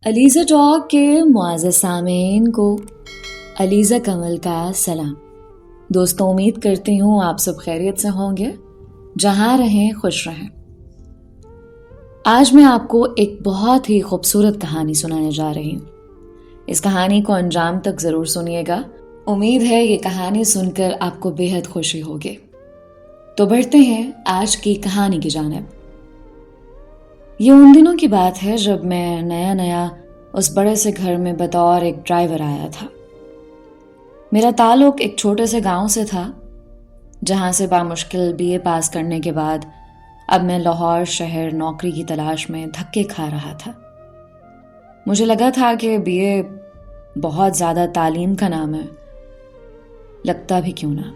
Alizeh talk کے معزز سامعین کو علیزہ کمل کا سلام۔ دوستوں، امید کرتی ہوں آپ سب خیریت سے ہوں گے، جہاں رہیں خوش رہیں۔ آج میں آپ کو ایک بہت ہی خوبصورت کہانی سنانے جا رہی ہوں۔ اس کہانی کو انجام تک ضرور سنیے گا۔ امید ہے یہ کہانی سن کر آپ کو بے حد خوشی ہوگی۔ تو بڑھتے ہیں آج کی کہانی کی جانب۔ یہ ان دنوں کی بات ہے جب میں نیا اس بڑے سے گھر میں بطور ایک ڈرائیور آیا تھا۔ میرا تعلق ایک چھوٹے سے گاؤں سے تھا، جہاں سے بامشکل BA پاس کرنے کے بعد اب میں لاہور شہر نوکری کی تلاش میں دھکے کھا رہا تھا۔ مجھے لگا تھا کہ BA بہت زیادہ تعلیم کا نام ہے، لگتا بھی کیوں نہ۔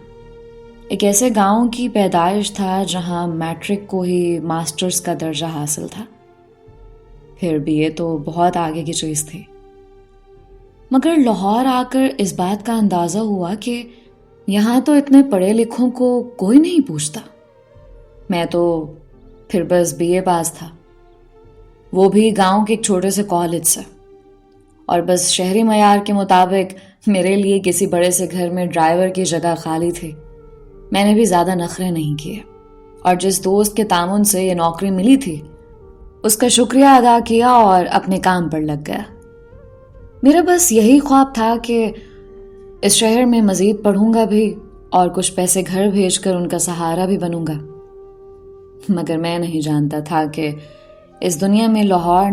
ایک ایسے گاؤں کی پیدائش تھا جہاں میٹرک کو ہی ماسٹرز کا درجہ حاصل تھا، پھر BA تو بہت آگے کی چیز تھی۔ مگر لاہور آ کر اس بات کا اندازہ ہوا کہ یہاں تو اتنے پڑھے لکھوں کو کوئی نہیں پوچھتا۔ میں تو پھر بس BA پاس تھا، وہ بھی گاؤں کے ایک چھوٹے سے کالج سے، اور بس شہری معیار کے مطابق میرے لیے کسی بڑے سے گھر میں ڈرائیور کی جگہ خالی تھی۔ میں نے بھی زیادہ نخرے نہیں کیے، اور جس دوست کے تعاون سے یہ نوکری ملی تھی اس کا شکریہ ادا کیا اور اپنے کام پر لگ گیا۔ میرا بس یہی خواب تھا کہ اس شہر میں مزید پڑھوں گا بھی اور کچھ پیسے گھر بھیج کر ان کا سہارا بھی بنوں گا۔ مگر میں نہیں جانتا تھا کہ اس دنیا میں لاہور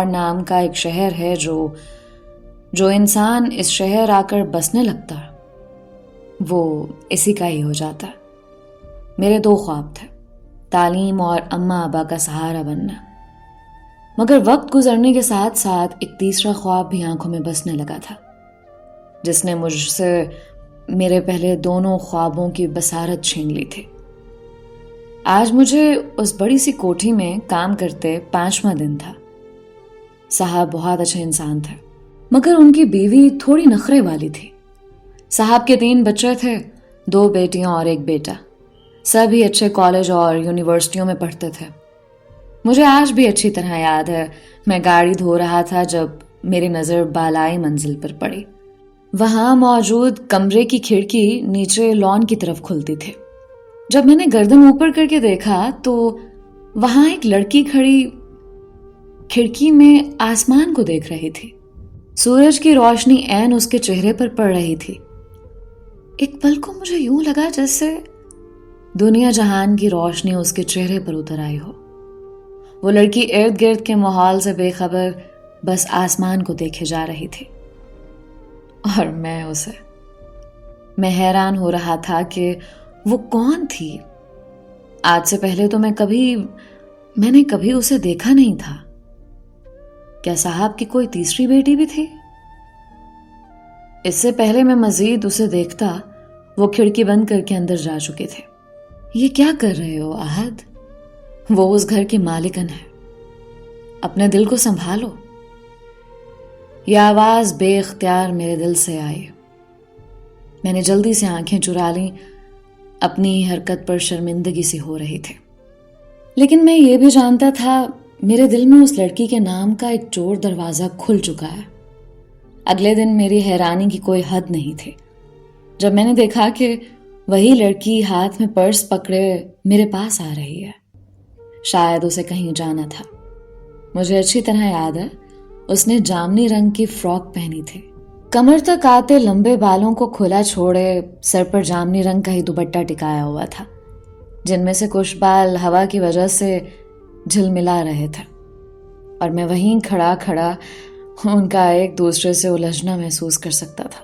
نام کا ایک شہر ہے جو انسان اس شہر آ کر بسنے لگتا ہے وہ اسی کا ہی ہو جاتا ہے۔ میرے دو خواب تھے، تعلیم اور اماں ابا کا سہارا بننا۔ مگر وقت گزرنے کے ساتھ ساتھ ایک تیسرا خواب بھی آنکھوں میں بسنے لگا تھا، جس نے مجھ سے میرے پہلے دونوں خوابوں کی بصارت چھین لی تھی۔ آج مجھے اس بڑی سی کوٹھی میں کام کرتے 5واں دن تھا۔ صاحب بہت اچھے انسان تھے، مگر ان کی بیوی تھوڑی نخرے والی تھی۔ صاحب کے 3 بچے تھے، 2 بیٹیاں اور 1 بیٹا، سبھی اچھے کالج اور یونیورسٹیوں میں پڑھتے تھے۔ مجھے آج بھی اچھی طرح یاد ہے، میں گاڑی دھو رہا تھا جب میری نظر بالائی منزل پر پڑی۔ وہاں موجود کمرے کی کھڑکی نیچے لان کی طرف کھلتی تھی۔ جب میں نے گردن اوپر کر کے دیکھا تو وہاں ایک لڑکی کھڑی کھڑکی میں آسمان کو دیکھ رہی تھی۔ سورج کی روشنی عین اس کے چہرے پر پڑ رہی تھی۔ ایک پل کو مجھے یوں لگا جیسے دنیا جہان کی روشنی اس کے چہرے پر اتر آئی ہو۔ وہ لڑکی ارد گرد کے ماحول سے بے خبر بس آسمان کو دیکھے جا رہی تھی، اور میں حیران ہو رہا تھا کہ وہ کون تھی۔ آج سے پہلے تو میں نے کبھی اسے دیکھا نہیں تھا۔ کیا صاحب کی کوئی تیسری بیٹی بھی تھی؟ اس سے پہلے میں مزید اسے دیکھتا، وہ کھڑکی بند کر کے اندر جا چکے تھے۔ یہ کیا کر رہے ہو احد؟ وہ اس گھر کی مالکن ہے، اپنے دل کو سنبھالو۔ یہ آواز بے اختیار میرے دل سے آئی۔ میں نے جلدی سے آنکھیں چرا لیں، اپنی حرکت پر شرمندگی سی ہو رہی تھی۔ لیکن میں یہ بھی جانتا تھا میرے دل میں اس لڑکی کے نام کا ایک چور دروازہ کھل چکا ہے۔ اگلے دن میری حیرانی کی کوئی حد نہیں تھی جب میں نے دیکھا کہ وہی لڑکی ہاتھ میں پرس پکڑے میرے پاس آ رہی ہے۔ شاید اسے کہیں جانا تھا۔ مجھے اچھی طرح یاد ہے، اس نے جامنی رنگ کی فراک پہنی تھی، کمر تک آتے لمبے بالوں کو کھلا چھوڑے سر پر جامنی رنگ کا ہی دوپٹہ ٹکایا ہوا تھا، جن میں سے کچھ بال ہوا کی وجہ سے جھلملا رہے تھے، اور میں وہیں کھڑا ان کا ایک دوسرے سے الجھنا محسوس کر سکتا تھا۔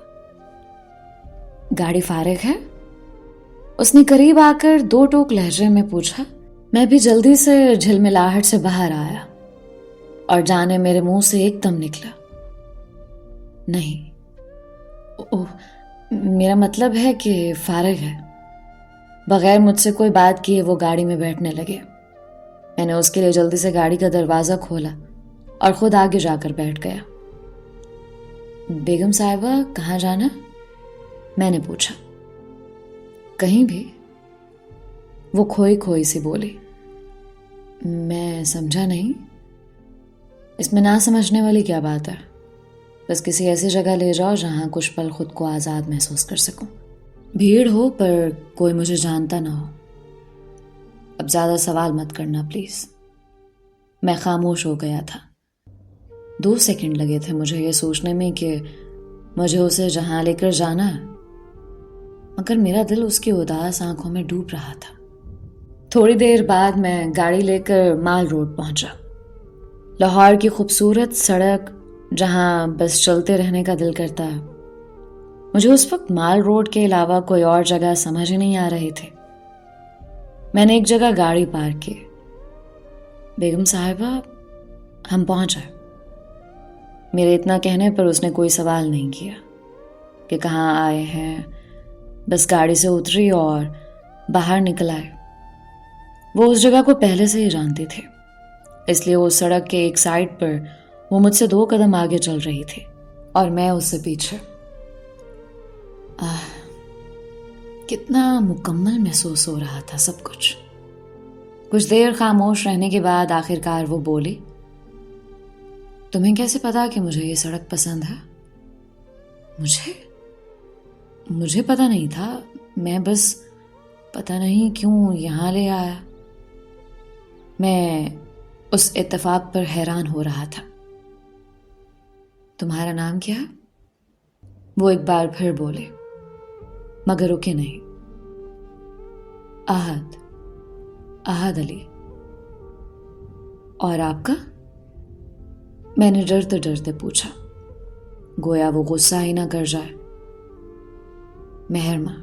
گاڑی فارغ ہے؟ اس نے قریب آ کر 2 ٹوک لہجے میں پوچھا۔ میں بھی جلدی سے جھلملاہٹ سے باہر آیا، اور جانے میرے منہ سے ایک دم نکلا، نہیں، میرا مطلب ہے کہ فارغ ہے۔ بغیر مجھ سے کوئی بات کیے وہ گاڑی میں بیٹھنے لگے۔ میں نے اس کے لیے جلدی سے گاڑی کا دروازہ کھولا اور خود آگے جا کر بیٹھ گیا۔ بیگم صاحبہ کہاں جانا؟ میں نے پوچھا۔ کہیں بھی، وہ کھوئی سی بولی۔ میں سمجھا نہیں۔ اس میں نہ سمجھنے والی کیا بات ہے؟ بس کسی ایسی جگہ لے جاؤ جہاں کچھ پل خود کو آزاد محسوس کر سکوں. بھیڑ ہو پر کوئی مجھے جانتا نہ ہو. اب زیادہ سوال مت کرنا پلیز. میں خاموش ہو گیا تھا. 2 سیکنڈ لگے تھے مجھے یہ سوچنے میں کہ مجھے اسے جہاں لے کر جانا ہے، مگر میرا دل اس کی اداس آنکھوں میں ڈوب رہا تھا. تھوڑی دیر بعد میں گاڑی لے کر مال روڈ پہنچا. لاہور کی خوبصورت سڑک جہاں بس چلتے رہنے کا دل کرتا ہے. مجھے اس وقت مال روڈ کے علاوہ کوئی اور جگہ سمجھ ہی نہیں آ رہی تھی. میں نے ایک جگہ گاڑی پارک کی. بیگم صاحبہ ہم پہنچ آئے. میرے اتنا کہنے پر اس نے کوئی سوال نہیں کیا کہ کہاں آئے ہیں. بس گاڑی سے اتری اور باہر نکل آئے. وہ اس جگہ کو پہلے سے ہی جانتی تھے، اس لیے وہ سڑک کے ایک سائڈ پر وہ مجھ سے 2 قدم آگے چل رہی تھی اور میں اس سے پیچھے. کتنا مکمل محسوس ہو رہا تھا سب کچھ. کچھ دیر خاموش رہنے کے بعد آخرکار وہ بولی، تمہیں کیسے پتا کہ مجھے یہ سڑک پسند ہے؟ مجھے پتا نہیں تھا. میں بس پتا نہیں کیوں یہاں لے آیا. میں اس اتفاق پر حیران ہو رہا تھا. تمہارا نام کیا ہے؟ وہ ایک بار پھر بولے مگر رکے نہیں. احد علی. اور آپ کا؟ میں نے ڈرتے ڈرتے پوچھا، گویا وہ غصہ ہی نہ کر جائے. مہرماں.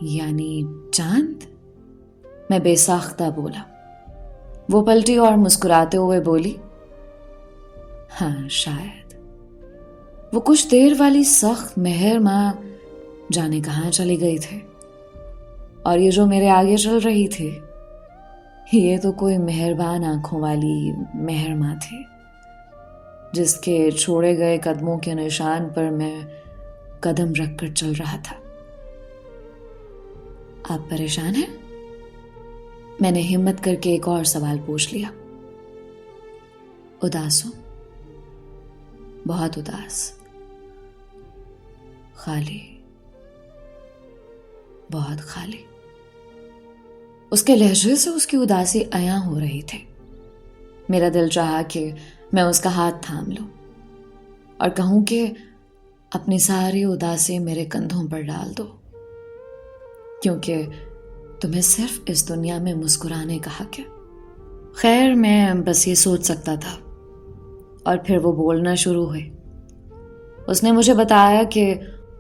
یعنی چاند؟ میں بے ساختہ بولا. وہ پلٹی اور مسکراتے ہوئے بولی، ہاں شاید. وہ کچھ دیر والی سخت مہرماں جانے کہاں چلی گئی تھی، اور یہ جو میرے آگے چل رہی تھی یہ تو کوئی مہربان آنکھوں والی مہرماں تھی جس کے چھوڑے گئے قدموں کے نشان پر میں قدم رکھ کر چل رہا تھا. آپ پریشان ہیں؟ میں نے ہمت کر کے ایک اور سوال پوچھ لیا. اداس ہوں، بہت اداس. خالی، بہت خالی. اس کے لہجے سے اس کی اداسی عیاں ہو رہی تھی. میرا دل چاہا کہ میں اس کا ہاتھ تھام لوں اور کہوں کہ اپنی ساری اداسی میرے کندھوں پر ڈال دو، کیونکہ تمہیں صرف اس دنیا میں مسکرانے کا حق ہے. خیر میں بس یہ سوچ سکتا تھا. اور پھر وہ بولنا شروع ہوئی. اس نے مجھے بتایا کہ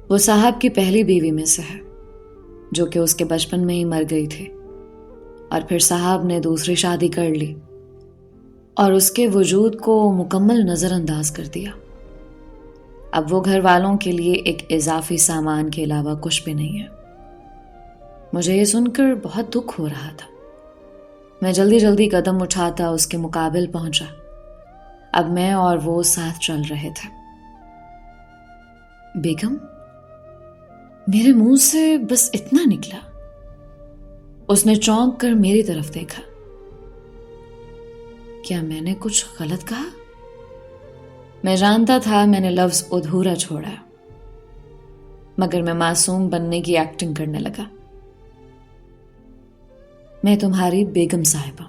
وہ صاحب کی پہلی بیوی میں سے ہے جو کہ اس کے بچپن میں ہی مر گئی تھی، اور پھر صاحب نے دوسری شادی کر لی اور اس کے وجود کو مکمل نظر انداز کر دیا. اب وہ گھر والوں کے لیے ایک اضافی سامان کے علاوہ کچھ بھی نہیں ہے. مجھے یہ سن کر بہت دکھ ہو رہا تھا. میں جلدی جلدی قدم اٹھاتا اس کے مقابل پہنچا. اب میں اور وہ ساتھ چل رہے تھے. بیگم. میرے منہ سے بس اتنا نکلا. اس نے چونک کر میری طرف دیکھا. کیا میں نے کچھ غلط کہا؟ میں جانتا تھا میں نے لفظ ادھورا چھوڑا، مگر میں معصوم بننے کی ایکٹنگ کرنے لگا. میں تمہاری بیگم صاحبہ.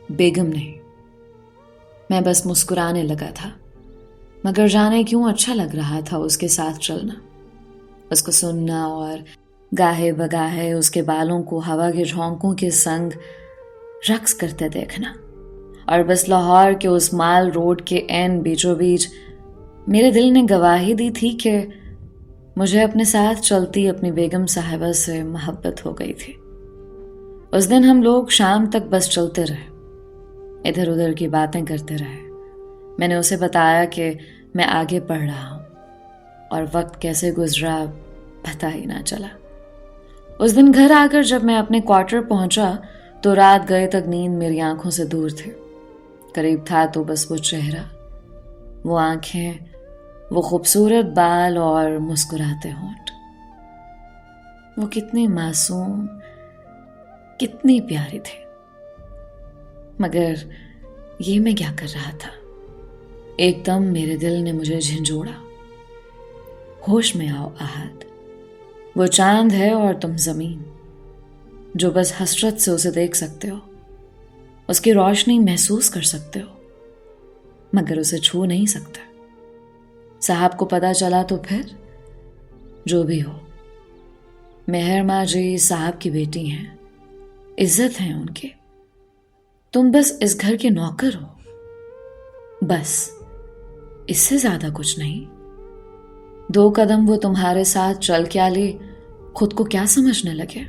بیگم نہیں. میں بس مسکرانے لگا تھا، مگر جانے کیوں اچھا لگ رہا تھا اس کے ساتھ چلنا، اس کو سننا اور گاہے بگاہے اس کے بالوں کو ہوا کے جھونکوں کے سنگ رقص کرتے دیکھنا. اور بس لاہور کے اس مال روڈ کے عین بیچوں بیچ میرے دل نے گواہی دی تھی کہ مجھے اپنے ساتھ چلتی اپنی بیگم صاحبہ سے محبت ہو گئی تھی. اس دن ہم لوگ شام تک بس چلتے رہے، ادھر ادھر کی باتیں کرتے رہے. میں نے اسے بتایا کہ میں آگے پڑھ رہا ہوں، اور وقت کیسے گزرا پتہ ہی نہ چلا. اس دن گھر آ کر جب میں اپنے کوارٹر پہنچا تو رات گئے تک نیند میری آنکھوں سے دور تھی. قریب تھا تو بس وہ چہرہ، وہ آنکھیں، وہ خوبصورت بال اور مسکراتے ہونٹ. وہ کتنی معصوم، کتنی پیاری تھی. مگر یہ میں کیا کر رہا تھا؟ ایک دم میرے دل نے مجھے جھنجھوڑا. ہوش میں آؤ احد. وہ چاند ہے اور تم زمین، جو بس حسرت سے اسے دیکھ سکتے ہو، اس کی روشنی محسوس کر سکتے ہو، مگر اسے چھو نہیں سکتے. صاحب کو پتہ چلا تو پھر؟ جو بھی ہو، مہر ماں جی صاحب کی بیٹی ہیں، عزت ہیں ان کے. تم بس اس گھر کے نوکر ہو، بس اس سے زیادہ کچھ نہیں. 2 قدم وہ تمہارے ساتھ چل کیا لے، خود کو کیا سمجھنے لگے.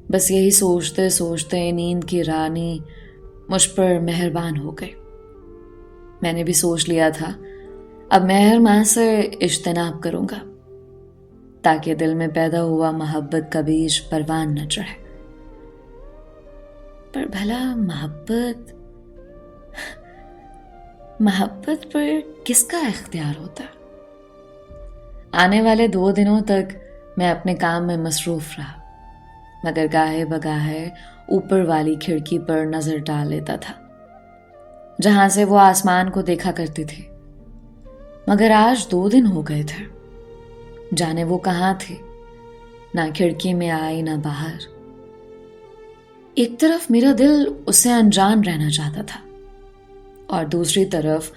بس یہی سوچتے سوچتے نیند کی رانی مجھ پر مہربان ہو گئی. میں نے بھی سوچ لیا تھا اب مہر ماں سے اجتناب کروں گا، تاکہ دل میں پیدا ہوا محبت کا بیج پروان نہ چڑھے. پر بھلا محبت پر کس کا اختیار ہوتا؟ آنے والے 2 دنوں تک میں اپنے کام میں مصروف رہا، مگر گاہے بگاہے اوپر والی کھڑکی پر نظر ڈال لیتا تھا، جہاں سے وہ آسمان کو دیکھا کرتی تھی. مگر آج 2 دن ہو گئے تھے، جانے وہ کہاں تھی، نہ کھڑکی میں آئی نہ باہر. ایک طرف میرا دل اس سے انجان رہنا چاہتا تھا، اور دوسری طرف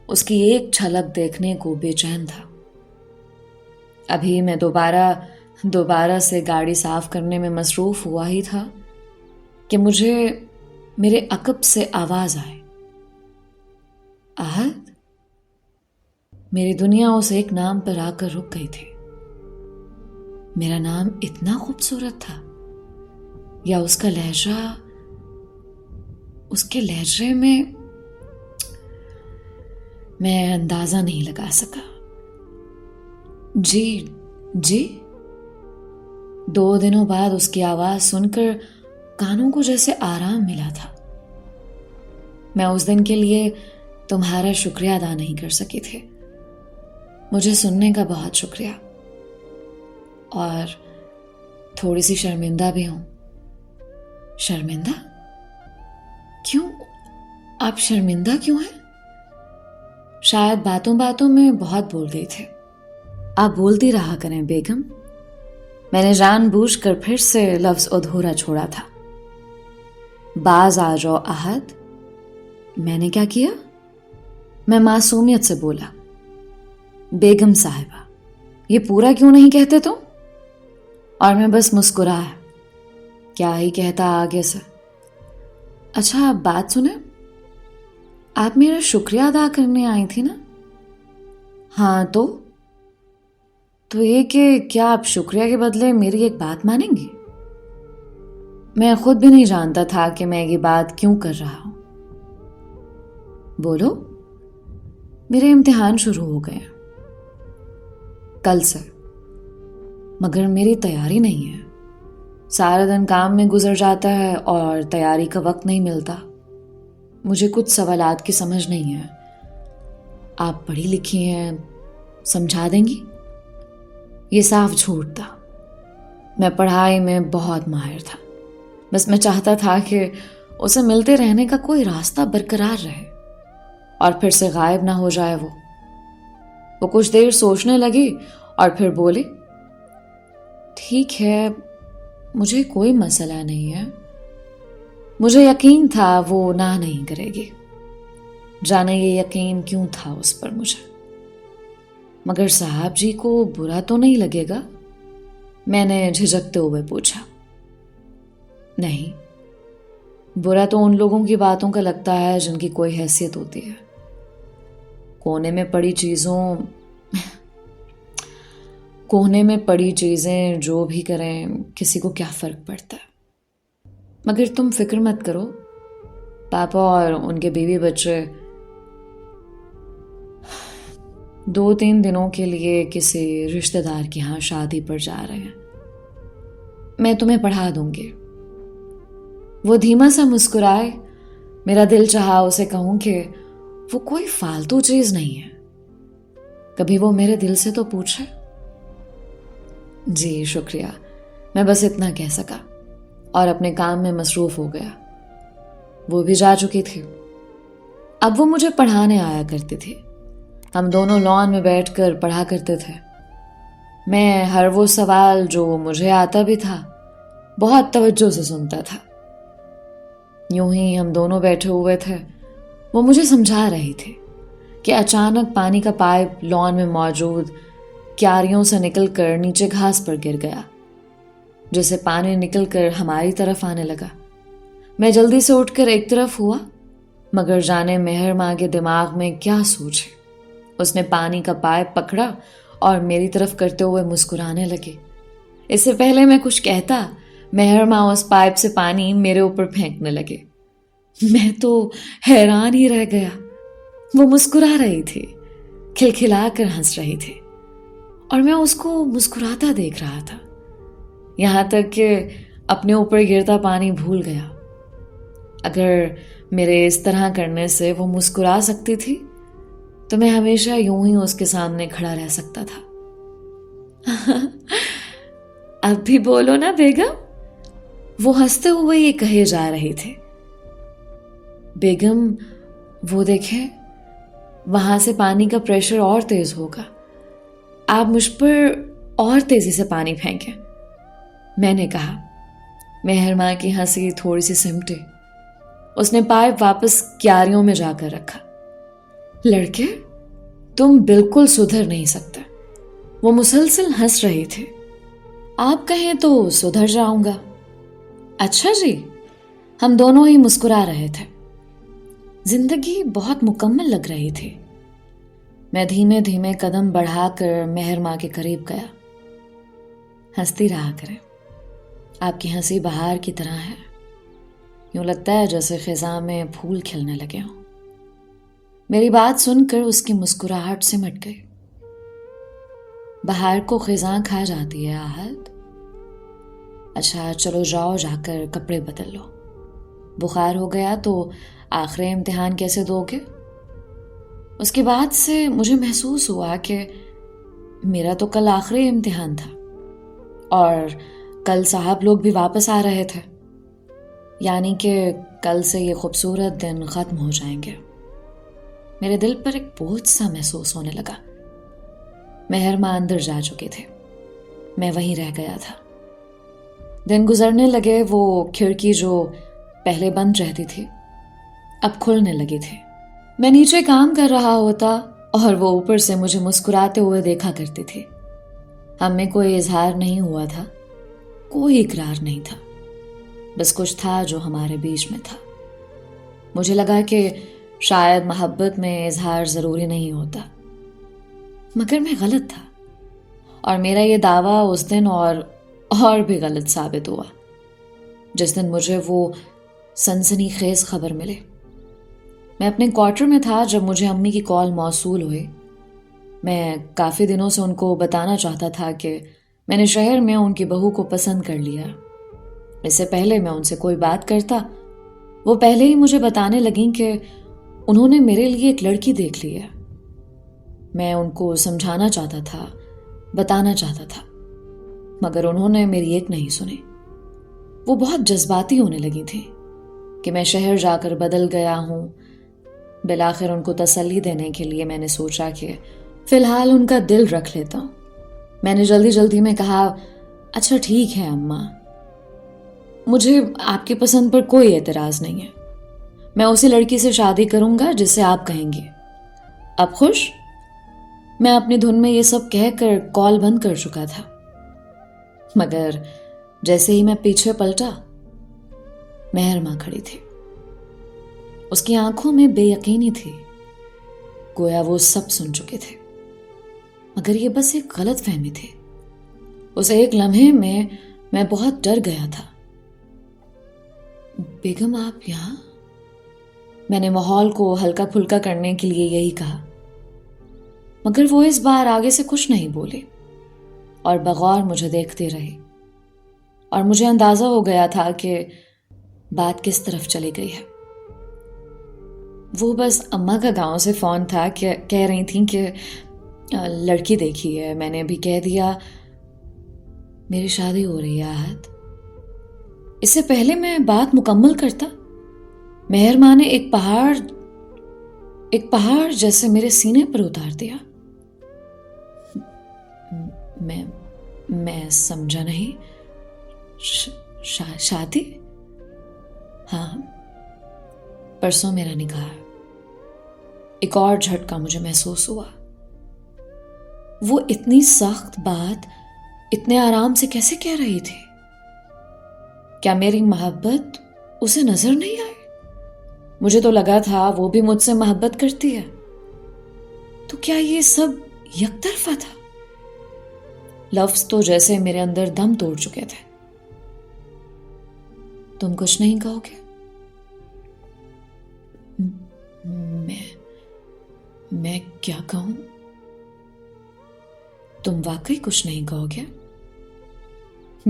اس کی ایک جھلک دیکھنے کو بے چین تھا. ابھی میں دوبارہ سے گاڑی صاف کرنے میں مصروف ہوا ہی تھا کہ مجھے میرے عقب سے آواز آئے. احد. میری دنیا اس ایک نام پر آ کر رک گئی تھی. میرا نام اتنا خوبصورت تھا، یا اس کا لہجہ، اس کے لہجے میں اندازہ نہیں لگا سکا. جی 2 دنوں بعد اس کی آواز سن کر کانوں کو جیسے آرام ملا تھا. میں اس دن کے لیے تمہارا شکریہ ادا نہیں کر سکی تھی. مجھے سننے کا بہت شکریہ، اور تھوڑی سی شرمندہ بھی ہوں. شرمندہ؟ کیوں؟ آپ شرمندہ کیوں ہیں؟ شاید باتوں باتوں میں بہت بول گئی تھے. آپ بولتی رہا کریں بیگم. میں نے جان بوجھ کر پھر سے لفظ ادھورا چھوڑا تھا. باز آ جاؤ احد. میں نے کیا کیا؟ میں معصومیت سے بولا. بیگم صاحبہ، یہ پورا کیوں نہیں کہتے تم؟ اور میں بس مسکرایا. کیا ہی کہتا آگے سے. اچھا آپ بات سنیں، آپ میرا شکریہ ادا کرنے آئی تھی نا؟ ہاں تو یہ کہ کیا آپ شکریہ کے بدلے میری ایک بات مانیں گی؟ میں خود بھی نہیں جانتا تھا کہ میں یہ بات کیوں کر رہا ہوں. بولو. میرے امتحان شروع ہو گئے کل سے، مگر میری تیاری نہیں ہے. سارا دن کام میں گزر جاتا ہے اور تیاری کا وقت نہیں ملتا. مجھے کچھ سوالات کی سمجھ نہیں ہے. آپ پڑھی لکھی ہیں، سمجھا دیں گی؟ یہ صاف جھوٹ تھا. میں پڑھائی میں بہت ماہر تھا. بس میں چاہتا تھا کہ اسے ملتے رہنے کا کوئی راستہ برقرار رہے اور پھر سے غائب نہ ہو جائے. وہ کچھ دیر سوچنے لگی اور پھر بولی، ٹھیک ہے، مجھے کوئی مسئلہ نہیں ہے. مجھے یقین تھا وہ نہ نہیں کرے گی. جانے یہ یقین کیوں تھا اس پر مجھے. مگر صاحب جی کو برا تو نہیں لگے گا؟ میں نے جھجکتے ہوئے پوچھا. نہیں، برا تو ان لوگوں کی باتوں کا لگتا ہے جن کی کوئی حیثیت ہوتی ہے. کونے میں پڑی چیزیں جو بھی کریں، کسی کو کیا فرق پڑتا ہے. مگر تم فکر مت کرو، پاپا اور ان کے بیوی بچے 2-3 دنوں کے لیے کسی رشتہ دار کے ہاں شادی پر جا رہے ہیں. میں تمہیں پڑھا دوں گی. وہ دھیما سا مسکرائے. میرا دل چاہا اسے کہوں کہ وہ کوئی فالتو چیز نہیں ہے. کبھی وہ میرے دل سے تو پوچھے. جی شکریہ. میں بس اتنا کہہ سکا اور اپنے کام میں مصروف ہو گیا. وہ بھی جا چکی تھی. اب وہ مجھے پڑھانے آیا کرتی تھی. ہم دونوں لان میں بیٹھ کر پڑھا کرتے تھے. میں ہر وہ سوال جو مجھے آتا بھی تھا بہت توجہ سے سنتا تھا. یوں ہی ہم دونوں بیٹھے ہوئے تھے. وہ مجھے سمجھا رہی تھی کہ اچانک پانی کا پائپ لان میں موجود کیاریوں سے نکل کر نیچے گھاس پر گر گیا، جس سے پانی نکل کر ہماری طرف آنے لگا. میں جلدی سے اٹھ کر ایک طرف ہوا، مگر جانے مہر ماں کے دماغ میں کیا سوچ ہے. اس نے پانی کا پائپ پکڑا اور میری طرف کرتے ہوئے مسکرانے لگی. اس سے پہلے میں کچھ کہتا، مہر ماں اس پائپ سے پانی میرے اوپر پھینکنے لگے. میں تو حیران ہی رہ گیا. وہ مسکرا رہی تھی، کھلکھلا کر ہنس رہی تھی، اور میں اس کو مسکراتا دیکھ رہا تھا، یہاں تک کہ اپنے اوپر گرتا پانی بھول گیا. اگر میرے اس طرح کرنے سے وہ مسکرا سکتی تھی تو میں ہمیشہ یوں ہی اس کے سامنے کھڑا رہ سکتا تھا. اب بھی بولو نا بیگم، وہ ہنستے ہوئے یہ کہے جا رہی تھی. بیگم وہ دیکھیں، وہاں سے پانی کا پریشر اور تیز ہوگا، آپ مجھ پر اور تیزی سے پانی پھینکیں، میں نے کہا. مہر ماں کی ہنسی تھوڑی سی سمٹی. اس نے پائپ واپس کیاریوں میں جا کر رکھا. لڑکے، تم بالکل سدھر نہیں سکتے. وہ مسلسل ہنس رہی تھی. آپ کہیں تو سدھر جاؤں گا. اچھا جی. ہم دونوں ہی مسکرا رہے تھے. زندگی بہت مکمل لگ رہی تھی. میں دھیمے دھیمے قدم بڑھا کر مہر ماں کے قریب گیا. ہنستی رہا کریں، آپ کی ہنسی بہار کی طرح ہے. یوں لگتا ہے جیسے خزاں میں پھول کھلنے لگے ہوں. میری بات سن کر اس کی مسکراہٹ سمٹ گئی. بہار کو خزاں کھا جاتی ہے آہت. اچھا چلو جاؤ، جا کر کپڑے بدل لو. بخار ہو گیا تو آخری امتحان کیسے دو گے؟ اس کی بات سے مجھے محسوس ہوا کہ میرا تو کل آخری امتحان تھا اور کل صاحب لوگ بھی واپس آ رہے تھے، یعنی کہ کل سے یہ خوبصورت دن ختم ہو جائیں گے. میرے دل پر ایک بوجھ سا محسوس ہونے لگا. مہر ماں اندر جا چکے تھے، میں وہیں رہ گیا تھا. دن گزرنے لگے. وہ کھڑکی جو پہلے بند رہتی تھی اب کھلنے لگی تھی. میں نیچے کام کر رہا ہوتا اور وہ اوپر سے مجھے مسکراتے ہوئے دیکھا کرتی تھی. ہم میں کوئی اظہار نہیں ہوا تھا، کوئی اقرار نہیں تھا، بس کچھ تھا جو ہمارے بیچ میں تھا. مجھے لگا کہ شاید محبت میں اظہار ضروری نہیں ہوتا، مگر میں غلط تھا، اور میرا یہ دعویٰ اس دن اور بھی غلط ثابت ہوا جس دن مجھے وہ سنسنی خیز خبر ملی. میں اپنے کوارٹر میں تھا جب مجھے امی کی کال موصول ہوئی. میں کافی دنوں سے ان کو بتانا چاہتا تھا کہ میں نے شہر میں ان کی بہو کو پسند کر لیا. اس سے پہلے میں ان سے کوئی بات کرتا وہ پہلے ہی مجھے بتانے لگیں کہ انہوں نے میرے لیے ایک لڑکی دیکھ لی ہے. میں ان کو سمجھانا چاہتا تھا، بتانا چاہتا تھا، مگر انہوں نے میری ایک نہیں سنی. وہ بہت جذباتی ہونے لگی تھی کہ میں شہر جا کر بدل گیا ہوں. بالآخر ان کو تسلی دینے کے لیے میں نے سوچا کہ فی الحال ان کا دل رکھ لیتا ہوں. میں نے جلدی میں کہا، اچھا ٹھیک ہے اماں، مجھے آپ کی پسند پر کوئی اعتراض نہیں ہے. میں اسی لڑکی سے شادی کروں گا جس سے آپ کہیں گے. اب خوش؟ میں اپنی دھن میں یہ سب کہہ کر کال بند کر چکا تھا، مگر جیسے ہی میں پیچھے پلٹا مہر ماں کھڑی تھی. اس کی آنکھوں میں بے یقینی تھی، گویا وہ سب سن چکے تھے، مگر یہ بس ایک غلط فہمی تھی. اس ایک لمحے میں بہت ڈر گیا تھا. بیگم آپ یہاں؟ میں نے ماحول کو ہلکا پھلکا کرنے کے لیے یہی کہا، مگر وہ اس بار آگے سے کچھ نہیں بولے اور بغور مجھے دیکھتے رہے. اور مجھے اندازہ ہو گیا تھا کہ بات کس طرف چلی گئی ہے. وہ بس اماں کا گاؤں سے فون تھا کہ کہہ رہی تھیں کہ لڑکی دیکھی ہے. میں نے بھی کہہ دیا میری شادی ہو رہی ہے آہت. اس سے پہلے میں بات مکمل کرتا مہر ماں نے ایک پہاڑ ایک پہاڑ جیسے میرے سینے پر اتار دیا. میں سمجھا نہیں. شادی؟ ہاں، پرسوں میرا نکاح ہے. ایک اور جھٹکا مجھے محسوس ہوا. وہ اتنی سخت بات اتنے آرام سے کیسے کہہ رہی تھی؟ کیا میری محبت اسے نظر نہیں آئی؟ مجھے تو لگا تھا وہ بھی مجھ سے محبت کرتی ہے. تو کیا یہ سب یک طرفہ تھا؟ لفظ تو جیسے میرے اندر دم توڑ چکے تھے. تم کچھ نہیں کہو گے؟ میں کیا کہوں؟ تم واقعی کچھ نہیں کہو گے؟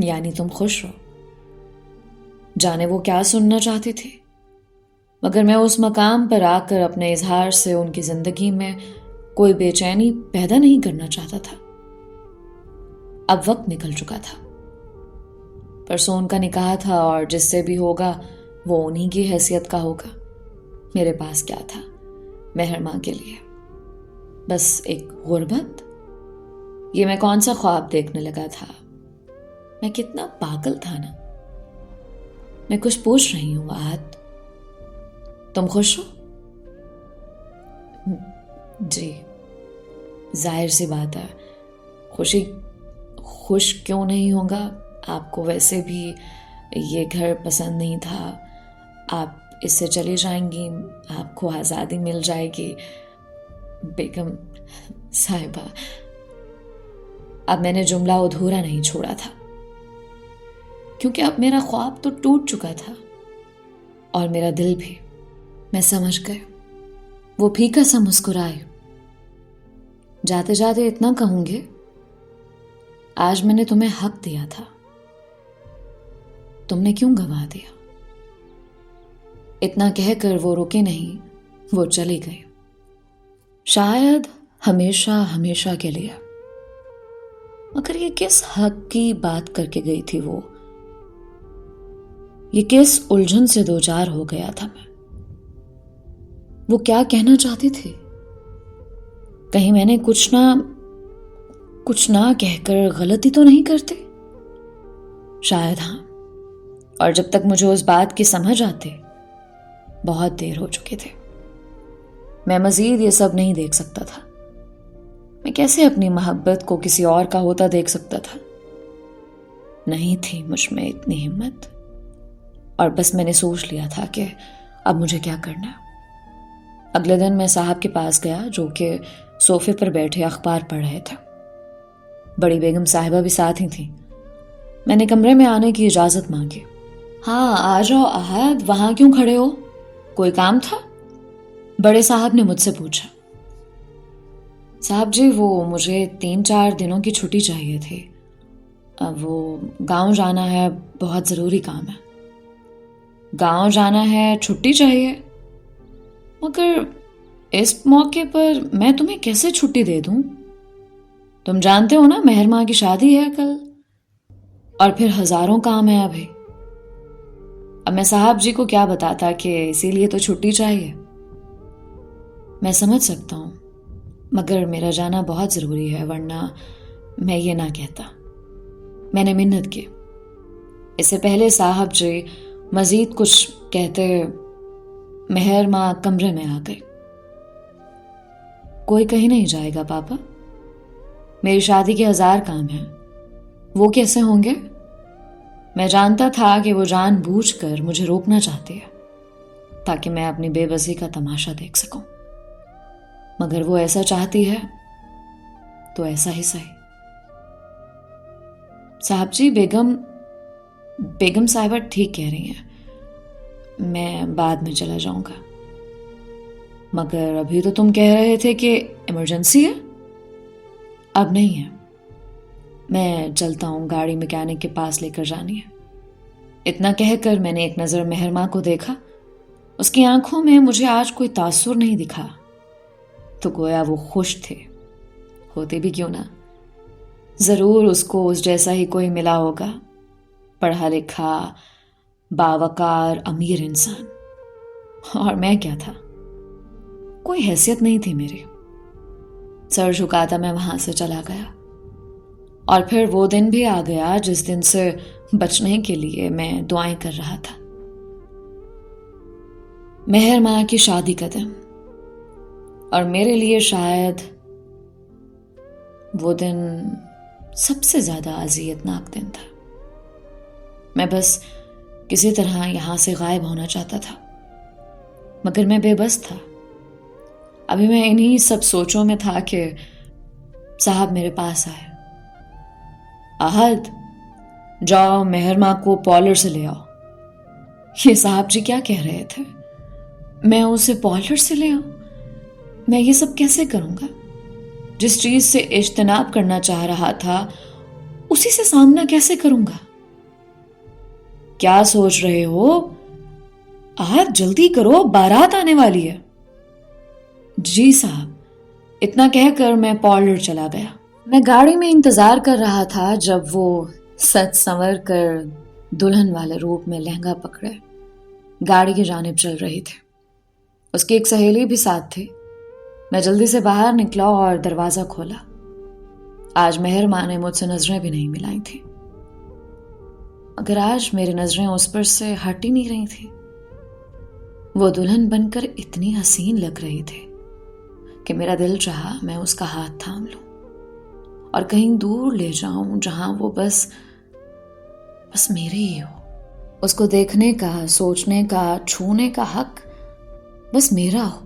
یعنی تم خوش ہو؟ جانے وہ کیا سننا چاہتی تھی، مگر میں اس مقام پر آ کر اپنے اظہار سے ان کی زندگی میں کوئی بے چینی پیدا نہیں کرنا چاہتا تھا. اب وقت نکل چکا تھا. پرسوں ان کا نکاح تھا اور جس سے بھی ہوگا وہ انہی کی حیثیت کا ہوگا. میرے پاس کیا تھا مہر ماں کے لیے؟ بس ایک غربت. یہ میں کون سا خواب دیکھنے لگا تھا؟ میں کتنا پاگل تھا نا. میں کچھ پوچھ رہی ہوں آہت. تم خوش ہو؟ جی، ظاہر سی بات ہے. خوش کیوں نہیں ہوگا؟ آپ کو ویسے بھی یہ گھر پسند نہیں تھا. آپ اس سے چلی جائیں گی، آپ کو آزادی مل جائے گی. بیگم صاحبہ، اب میں نے جملہ ادھورا نہیں چھوڑا تھا، کیونکہ اب میرا خواب تو ٹوٹ چکا تھا اور میرا دل بھی. میں سمجھ گئی. وہ پھیکا سا مسکرائے. جاتے جاتے اتنا کہوں گے، آج میں نے تمہیں حق دیا تھا، تم نے کیوں گنوا دیا؟ اتنا کہہ کر وہ رکے نہیں، وہ چلی گئی. شاید ہمیشہ کے لیے. مگر یہ کس حق کی بات کر کے گئی تھی وہ؟ یہ کس الجھن سے دوچار ہو گیا تھا میں؟ وہ کیا کہنا چاہتی تھی؟ کہیں میں نے کچھ نہ کہہ کر غلطی تو نہیں کرتی؟ شاید ہاں. اور جب تک مجھے اس بات کی سمجھ آتی بہت دیر ہو چکی تھی. میں مزید یہ سب نہیں دیکھ سکتا تھا. میں کیسے اپنی محبت کو کسی اور کا ہوتا دیکھ سکتا تھا؟ نہیں تھی مجھ میں اتنی ہمت. اور بس میں نے سوچ لیا تھا کہ اب مجھے کیا کرنا ہے. اگلے دن میں صاحب کے پاس گیا، جو کہ صوفے پر بیٹھے اخبار پڑھ رہے تھے. بڑی بیگم صاحبہ بھی ساتھ ہی تھیں. میں نے کمرے میں آنے کی اجازت مانگی. ہاں آ جاؤ احد، وہاں کیوں کھڑے ہو؟ کوئی کام تھا؟ بڑے صاحب نے مجھ سے پوچھا. صاحب جی، وہ مجھے 3-4 دنوں کی چھٹی چاہیے تھی. وہ گاؤں جانا ہے، بہت ضروری کام ہے. گاؤں جانا ہے، چھٹی چاہیے؟ مگر اس موقع پر میں تمہیں کیسے چھٹی دے دوں؟ تم جانتے ہو نا مہر ماں کی شادی ہے کل، اور پھر ہزاروں کام ہے ابھی. اب میں صاحب جی کو کیا بتاتا کہ اسی لیے تو چھٹی چاہیے. میں سمجھ سکتا ہوں، مگر میرا جانا بہت ضروری ہے، ورنہ میں یہ نہ کہتا. میں نے منت کی. اس سے پہلے صاحب جی مزید کچھ کہتے مہر ماں کمرے میں آ گئی. کوئی کہیں نہیں جائے گا پاپا، میری شادی کے 1000 کام ہیں. وہ کیسے ہوں گے؟ میں جانتا تھا کہ وہ جان بوجھ کر مجھے روکنا چاہتی ہے تاکہ میں اپنی بے بسی کا تماشا دیکھ سکوں. مگر وہ ایسا چاہتی ہے تو ایسا ہی صحیح. صاحب جی، بیگم صاحبہ ٹھیک کہہ رہی ہیں، میں بعد میں چلا جاؤں گا. مگر ابھی تو تم کہہ رہے تھے کہ ایمرجنسی ہے. اب نہیں ہے، میں چلتا ہوں، گاڑی میکینک کے پاس لے کر جانی ہے. اتنا کہہ کر میں نے ایک نظر مہر ماں کو دیکھا. اس کی آنکھوں میں مجھے آج کوئی تاثر نہیں دکھا. تو گویا وہ خوش تھے. ہوتے بھی کیوں نہ، ضرور اس کو اس جیسا ہی کوئی ملا ہوگا، پڑھا لکھا، باوقار، امیر انسان. اور میں کیا تھا؟ کوئی حیثیت نہیں تھی میری۔ سر جھکاتا میں وہاں سے چلا گیا، اور پھر وہ دن بھی آ گیا جس دن سے بچنے کے لیے میں دعائیں کر رہا تھا۔ مہر ماں کی شادی کا دن، اور میرے لیے شاید وہ دن سب سے زیادہ اذیت ناک دن تھا۔ میں بس کسی طرح یہاں سے غائب ہونا چاہتا تھا، مگر میں بے بس تھا۔ ابھی میں انہی سب سوچوں میں تھا کہ صاحب میرے پاس آئے۔ احد، جاؤ مہر ماں کو پارلر سے لے آؤ۔ یہ صاحب جی کیا کہہ رہے تھے؟ میں اسے پارلر سے لے آؤں؟ میں یہ سب کیسے کروں گا؟ جس چیز سے اجتناب کرنا چاہ رہا تھا اسی سے سامنا کیسے کروں گا؟ کیا سوچ رہے ہو؟ احد جلدی کرو، بارات آنے والی ہے۔ جی صاحب، اتنا کہہ کر میں پارلر چلا گیا۔ میں گاڑی میں انتظار کر رہا تھا جب وہ سج سنور کر دلہن والے روپ میں لہنگا پکڑے گاڑی کی جانب چل رہی تھی۔ اس کی ایک سہیلی بھی ساتھ تھی۔ میں جلدی سے باہر نکلا اور دروازہ کھولا۔ آج مہر ماں نے مجھ سے نظریں بھی نہیں ملائی تھیں، مگر آج میری نظریں اس پر سے ہٹ ہی نہیں رہی تھیں۔ وہ دلہن بن کر اتنی حسین لگ رہی تھی کہ میرا دل چاہا میں اس کا ہاتھ تھام لوں اور کہیں دور لے جاؤں جہاں وہ بس میرے ہی ہو۔ اس کو دیکھنے کا، سوچنے کا، چھونے کا حق بس میرا ہو۔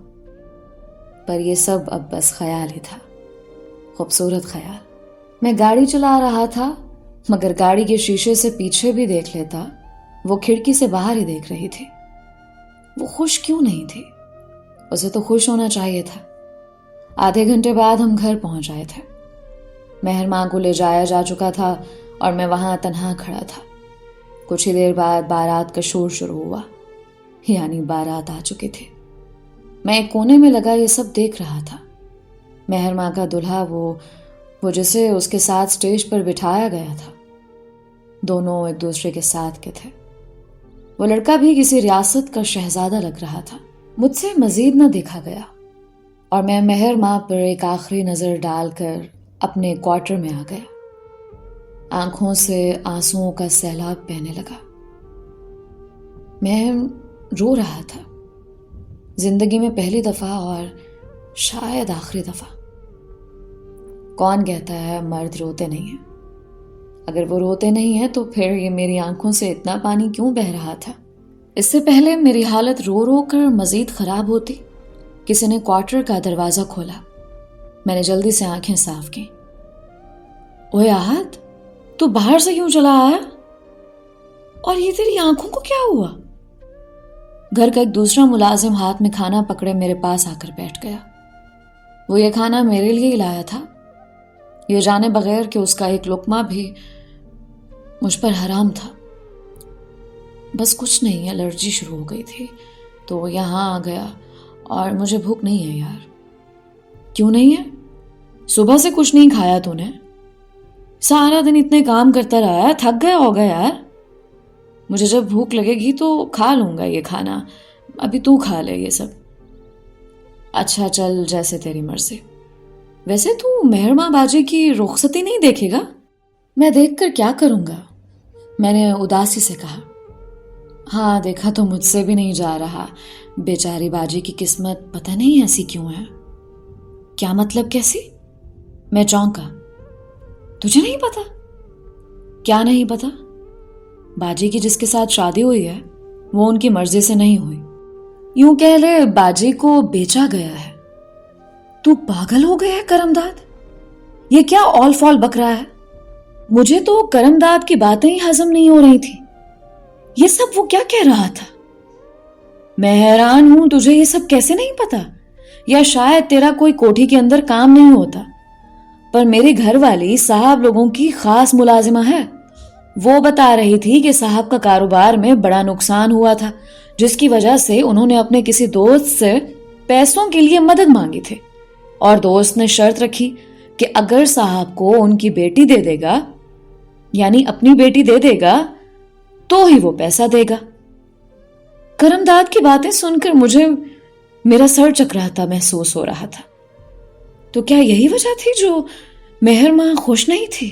پر یہ سب اب بس خیال ہی تھا، خوبصورت خیال۔ میں گاڑی چلا رہا تھا، مگر گاڑی کے شیشے سے پیچھے بھی دیکھ لیتا، وہ کھڑکی سے باہر ہی دیکھ رہی تھی۔ وہ خوش کیوں نہیں تھی؟ اسے تو خوش ہونا چاہیے تھا۔ آدھے گھنٹے بعد ہم گھر پہنچ آئے تھے۔ مہر ماں کو لے جایا جا چکا تھا اور میں وہاں تنہا کھڑا تھا۔ کچھ ہی دیر بعد بارات کا شور شروع ہوا، یعنی بارات آ چکی تھی۔ میں ایک کونے میں لگا یہ سب دیکھ رہا تھا۔ مہر ماں کا دلہا، وہ جسے اس کے ساتھ سٹیج پر بٹھایا گیا تھا، دونوں ایک دوسرے کے ساتھ کے تھے۔ وہ لڑکا بھی کسی ریاست کا شہزادہ لگ رہا تھا۔ مجھ سے مزید نہ دیکھا گیا اور میں مہر ماں پر ایک آخری نظر ڈال کر اپنے کوارٹر میں آ گیا۔ آنکھوں سے آنسوؤں کا سیلاب بہنے لگا۔ میں رو رہا تھا، زندگی میں پہلی دفعہ اور شاید آخری دفعہ۔ کون کہتا ہے مرد روتے نہیں ہیں؟ اگر وہ روتے نہیں ہیں تو پھر یہ میری آنکھوں سے اتنا پانی کیوں بہہ رہا تھا؟ اس سے پہلے میری حالت رو رو کر مزید خراب ہوتی۔ کسی نے کوارٹر کا دروازہ کھولا۔ میں نے جلدی سے آنکھیں صاف کی۔ اوے احد، تو باہر سے کیوں چلا آیا؟ اور یہ تیری آنکھوں کو کیا ہوا؟ گھر کا ایک دوسرا ملازم ہاتھ میں کھانا پکڑے میرے پاس آ کر بیٹھ گیا۔ وہ یہ کھانا میرے لیے ہی لایا تھا، یہ جانے بغیر کہ اس کا ایک لقمہ بھی مجھ پر حرام تھا۔ بس کچھ نہیں، الرجی شروع ہو گئی تھی تو وہ یہاں آ گیا، اور مجھے بھوک نہیں ہے یار۔ کیوں نہیں ہے؟ صبح سے کچھ نہیں کھایا تو نے؟ سارا دن اتنے کام کرتا رہا، تھک گیا ہوگا یار۔ مجھے جب بھوک لگے گی تو کھا لوں گا یہ کھانا، ابھی تو کھا لے یہ سب۔ اچھا چل، جیسے تیری مرضی۔ ویسے تو مہر ماں باجی کی رخصتی نہیں دیکھے گا؟ میں دیکھ کر کیا کروں گا؟ میں نے اداسی سے کہا۔ ہاں دیکھا تو مجھ سے بھی نہیں جا رہا، بیچاری باجی کی قسمت پتہ نہیں ایسی کیوں ہے۔ کیا مطلب کیسی؟ میں چونکا۔ تجھے نہیں پتا؟ کیا نہیں پتا؟ باجی کی جس کے ساتھ شادی ہوئی ہے وہ ان کی مرضی سے نہیں ہوئی، یوں کہہ لے باجی کو بیچا گیا ہے۔ تو پاگل ہو گیا ہے کرم داد؟ یہ کیا اول فال بک رہا ہے؟ مجھے تو کرم داد کی باتیں ہی ہضم نہیں ہو رہی تھی۔ یہ سب وہ کیا کہہ رہا تھا؟ میں حیران ہوں، تجھے یہ سب کیسے نہیں پتا؟ یا شاید تیرا کوئی کوٹھی کے اندر کام نہیں ہوتا؟ پر میری گھر والی صاحب لوگوں کی خاص ملازمہ ہے۔ وہ بتا رہی تھی کہ صاحب کا کاروبار میں بڑا نقصان ہوا تھا، جس کی وجہ سے انہوں نے اپنے کسی دوست سے پیسوں کے لیے مدد مانگی تھی، اور دوست نے شرط رکھی کہ اگر صاحب کو ان کی بیٹی دے دے گا، یعنی اپنی بیٹی دے دے گا، تو ہی وہ پیسہ دے گا۔ کرم داد کی باتیں سن کر مجھے میرا سر چکراتا محسوس ہو رہا تھا. تو کیا یہی وجہ تھی جو مہر ماں خوش نہیں تھی؟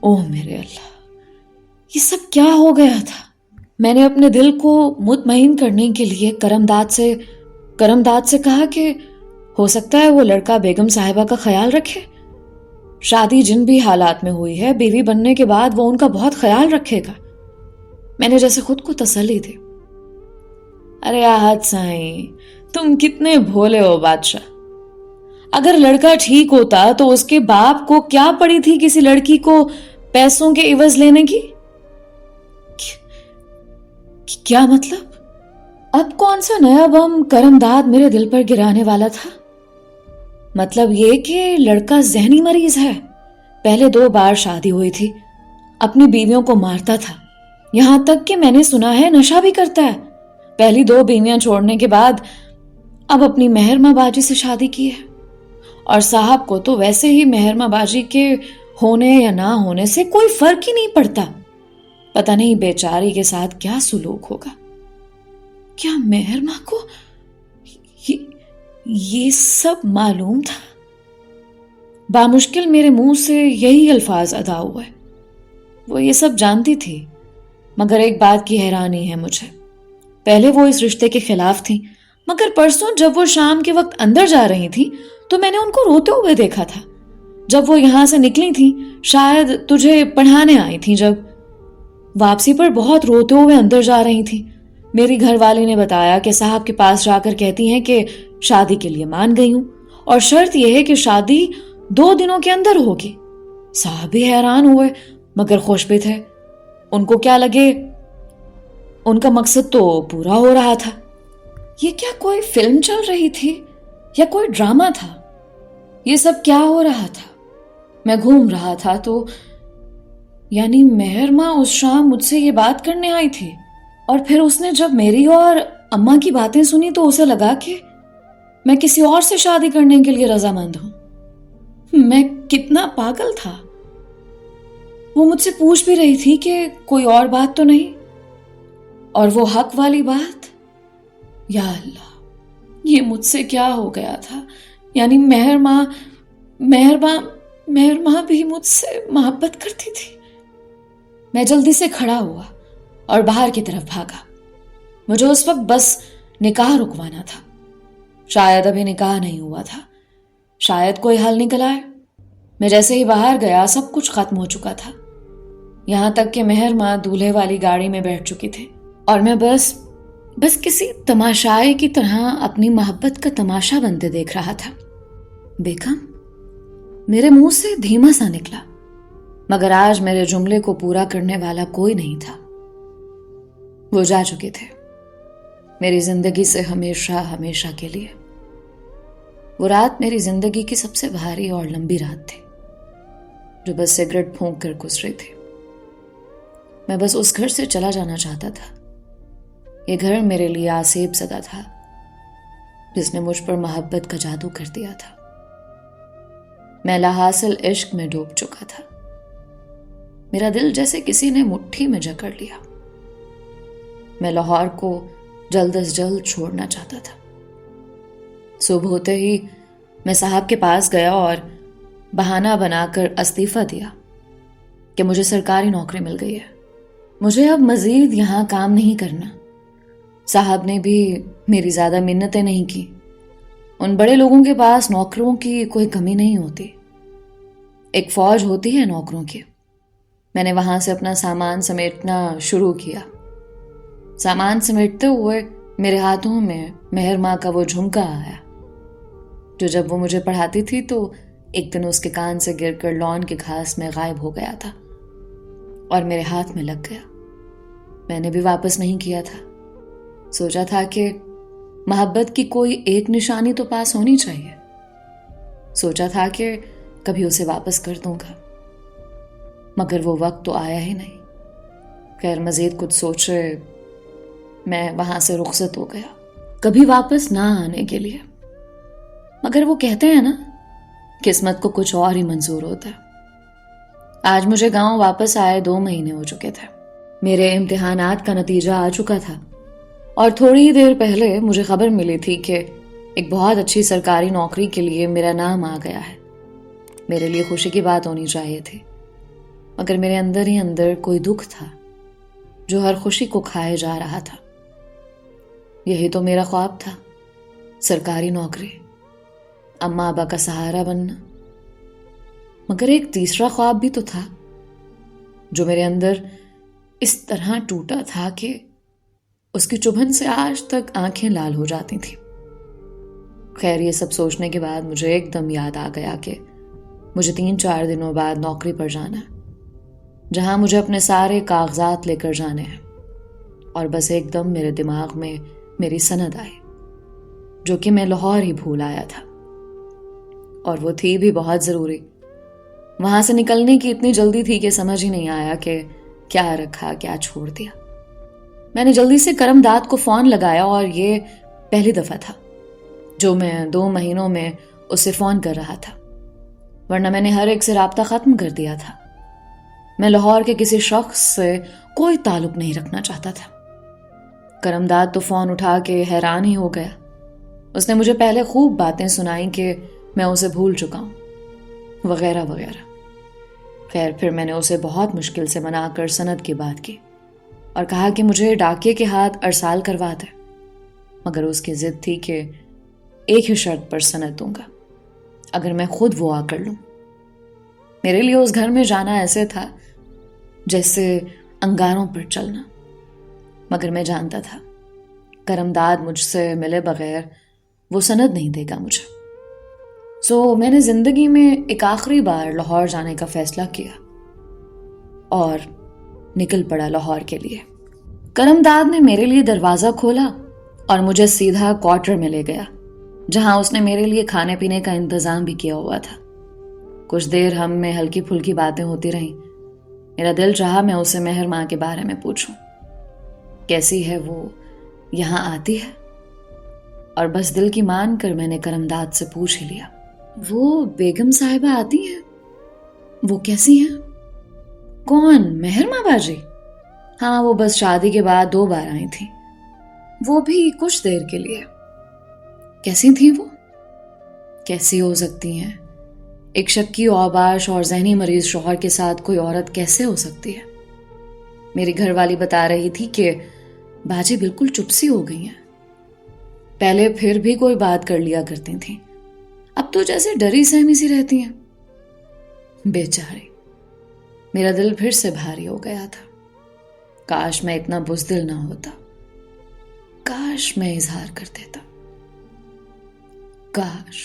اوہ میرے اللہ، یہ سب کیا ہو گیا تھا؟ میں نے اپنے دل کو مطمئن کرنے کے لیے کرم داد سے کہا کہ ہو سکتا ہے وہ لڑکا بیگم صاحبہ کا خیال رکھے. شادی جن بھی حالات میں ہوئی ہے، بیوی بننے کے بعد وہ ان کا بہت خیال رکھے گا. میں نے جیسے خود کو تسلی دی. ارے آہت سائیں، تم کتنے بھولے ہو بادشاہ. اگر لڑکا ٹھیک ہوتا تو اس کے باپ کو کیا پڑی تھی کسی لڑکی کو پیسوں کے عوض لینے کی؟ کیا مطلب؟ اب کون سا نیا بم کرم داد میرے دل پر گرانے والا تھا؟ مطلب یہ کہ لڑکا ذہنی مریض ہے. پہلے 2 بار شادی ہوئی تھی، اپنی بیویوں کو مارتا تھا، یہاں تک کہ میں نے سنا ہے نشہ بھی کرتا ہے. پہلی 2 بیویاں چھوڑنے کے بعد اب اپنی مہرماں باجی سے شادی کی ہے. اور صاحب کو تو ویسے ہی مہرماں باجی کے ہونے یا نہ ہونے سے کوئی فرق ہی نہیں پڑتا. پتہ نہیں بیچاری کے ساتھ کیا سلوک ہوگا. کیا مہرماں کو یہ سب معلوم تھا؟ بامشکل میرے منہ سے یہی الفاظ ادا ہوئے. وہ یہ سب جانتی تھی، مگر ایک بات کی حیرانی ہے مجھے. پہلے وہ اس رشتے کے خلاف تھی، مگر پرسوں جب وہ شام کے وقت اندر جا رہی تھی تو میں نے ان کو روتے ہوئے دیکھا تھا. جب وہ یہاں سے نکلی تھی، شاید تجھے پڑھانے آئی تھی، جب واپسی پر بہت روتے ہوئے اندر جا رہی تھی. میری گھر والی نے بتایا کہ صاحب کے پاس جا کر کہتی ہیں کہ شادی کے لیے مان گئی ہوں، اور شرط یہ ہے کہ شادی 2 دنوں کے اندر ہوگی. صاحب بھی حیران ہوئے مگر خوش بھی تھے. ان کو کیا لگے ان کا مقصد تو پورا ہو رہا تھا. یہ کیا کوئی فلم چل رہی تھی یا کوئی ڈرامہ تھا؟ یہ سب کیا ہو رہا تھا؟ میں گھوم رہا تھا تو یعنی مہر ماں اس شام مجھ سے یہ بات کرنے آئی تھی، اور پھر اس نے جب میری اور اماں کی باتیں سنی تو اسے لگا کہ میں کسی اور سے شادی کرنے کے لیے رضامند ہوں. میں کتنا پاگل تھا. وہ مجھ سے پوچھ بھی رہی تھی کہ کوئی اور بات تو نہیں، اور وہ حق والی بات. یا اللہ، یہ مجھ سے کیا ہو گیا تھا؟ یعنی مہر ماں بھی مجھ سے محبت کرتی تھی. میں جلدی سے کھڑا ہوا اور باہر کی طرف بھاگا. مجھے اس وقت بس نکاح رکوانا تھا. شاید ابھی نکاح نہیں ہوا تھا، شاید کوئی حل نکل آئے. میں جیسے ہی باہر گیا سب کچھ ختم ہو چکا تھا، یہاں تک کہ مہر ماں دولہے والی گاڑی میں بیٹھ چکی تھی، اور میں بس کسی تماشائی کی طرح اپنی محبت کا تماشا بنتے دیکھ رہا تھا. بیگم میرے منہ سے دھیما سا نکلا، مگر آج میرے جملے کو پورا کرنے والا کوئی نہیں تھا. وہ جا چکے تھے میری زندگی سے ہمیشہ کے لیے. وہ رات میری زندگی کی سب سے بھاری اور لمبی رات تھی، جو بس سگریٹ پھونک کر گزری تھی. میں بس اس گھر سے چلا جانا چاہتا تھا. یہ گھر میرے لیے آسیب زدہ تھا، جس نے مجھ پر محبت کا جادو کر دیا تھا. میں لاحاصل عشق میں ڈوب چکا تھا. میرا دل جیسے کسی نے مٹھی میں جکڑ لیا. میں لاہور کو جلد از جلد چھوڑنا چاہتا تھا. صبح ہوتے ہی میں صاحب کے پاس گیا اور بہانہ بنا کر استعفیٰ دیا کہ مجھے سرکاری نوکری مل گئی ہے، مجھے اب مزید یہاں کام نہیں کرنا. صاحب نے بھی میری زیادہ منتیں نہیں کی. ان بڑے لوگوں کے پاس نوکروں کی کوئی کمی نہیں ہوتی، ایک فوج ہوتی ہے نوکروں کی. میں نے وہاں سے اپنا سامان سمیٹنا شروع کیا. سامان سمیٹتے ہوئے میرے ہاتھوں میں مہر ماں کا وہ جھمکا آیا جو جب وہ مجھے پڑھاتی تھی تو ایک دن اس کے کان سے گر کر لان کے گھاس میں غائب ہو گیا تھا اور میرے ہاتھ میں لگ گیا. میں نے بھی واپس نہیں کیا تھا. سوچا تھا کہ محبت کی کوئی ایک نشانی تو پاس ہونی چاہیے. سوچا تھا کہ کبھی اسے واپس کر دوں گا، مگر وہ وقت تو آیا ہی نہیں. خیر مزید کچھ سوچے میں وہاں سے رخصت ہو گیا، کبھی واپس نہ آنے کے لیے. مگر وہ کہتے ہیں نا، قسمت کو کچھ اور ہی منظور ہوتا ہے. آج مجھے گاؤں واپس آئے 2 مہینے ہو چکے تھے. میرے امتحانات کا نتیجہ آ چکا تھا. اور تھوڑی ہی دیر پہلے مجھے خبر ملی تھی کہ ایک بہت اچھی سرکاری نوکری کے لیے میرا نام آ گیا ہے۔ میرے لیے خوشی کی بات ہونی چاہیے تھی، مگر میرے اندر ہی اندر کوئی دکھ تھا جو ہر خوشی کو کھائے جا رہا تھا۔ یہی تو میرا خواب تھا، سرکاری نوکری، اماں ابا کا سہارا بننا۔ مگر ایک تیسرا خواب بھی تو تھا جو میرے اندر اس طرح ٹوٹا تھا کہ اس کی چبھن سے آج تک آنکھیں لال ہو جاتی تھیں۔ خیر، یہ سب سوچنے کے بعد مجھے ایک دم یاد آ گیا کہ مجھے 3-4 دنوں بعد نوکری پر جانا ہے، جہاں مجھے اپنے سارے کاغذات لے کر جانے ہیں۔ اور بس ایک دم میرے دماغ میں میری سند آئی، جو کہ میں لاہور ہی بھول آیا تھا، اور وہ تھی بھی بہت ضروری۔ وہاں سے نکلنے کی اتنی جلدی تھی کہ سمجھ ہی نہیں آیا کہ کیا رکھا کیا چھوڑ دیا۔ میں نے جلدی سے کرم داد کو فون لگایا، اور یہ پہلی دفعہ تھا جو میں 2 مہینوں میں اسے فون کر رہا تھا، ورنہ میں نے ہر ایک سے رابطہ ختم کر دیا تھا۔ میں لاہور کے کسی شخص سے کوئی تعلق نہیں رکھنا چاہتا تھا۔ کرم داد تو فون اٹھا کے حیران ہی ہو گیا۔ اس نے مجھے پہلے خوب باتیں سنائیں کہ میں اسے بھول چکا ہوں، وغیرہ وغیرہ۔ خیر، پھر میں نے اسے بہت مشکل سے منا کر سند کی بات کی اور کہا کہ مجھے ڈاکیے کے ہاتھ ارسال کروا دے، مگر اس کی ضد تھی کہ ایک ہی شرط پر سند دوں گا، اگر میں خود وہ آ کر لوں۔ میرے لیے اس گھر میں جانا ایسے تھا جیسے انگاروں پر چلنا، مگر میں جانتا تھا کرم داد مجھ سے ملے بغیر وہ سند نہیں دے گا مجھے۔ میں نے زندگی میں ایک آخری بار لاہور جانے کا فیصلہ کیا اور نکل پڑا لاہور کے لیے۔ کرم داد نے میرے لیے دروازہ کھولا اور مجھے سیدھا کوارٹر میں لے گیا، جہاں اس نے میرے لیے کھانے پینے کا انتظام بھی کیا ہوا تھا۔ کچھ دیر ہم میں ہلکی پھلکی باتیں ہوتی رہیں۔ میرا دل چاہا میں اسے مہر ماں کے بارے میں پوچھوں، کیسی ہے وہ، یہاں آتی ہے؟ اور بس دل کی مان کر میں نے کرم داد سے پوچھ ہی لیا، وہ بیگم صاحبہ آتی ہیں؟ وہ کیسی ہیں؟ کون، مہر ماں باجی؟ ہاں، وہ بس شادی کے بعد 2 بار آئی تھیں، وہ بھی کچھ دیر کے لیے۔ کیسی تھیں وہ؟ کیسی ہو سکتی ہیں؟ ایک شکی اوباش اور ذہنی مریض شوہر کے ساتھ کوئی عورت کیسے ہو سکتی ہے؟ میری گھر والی بتا رہی تھی کہ باجی بالکل چپ سی ہو گئی ہیں، پہلے پھر بھی کوئی بات کر لیا کرتی تھیں، اب تو جیسے ڈری سہمی سی رہتی ہیں۔ بیچاری، میرا دل پھر سے بھاری ہو گیا تھا۔ کاش میں اتنا بزدل نہ ہوتا، کاش میں اظہار کر دیتا، کاش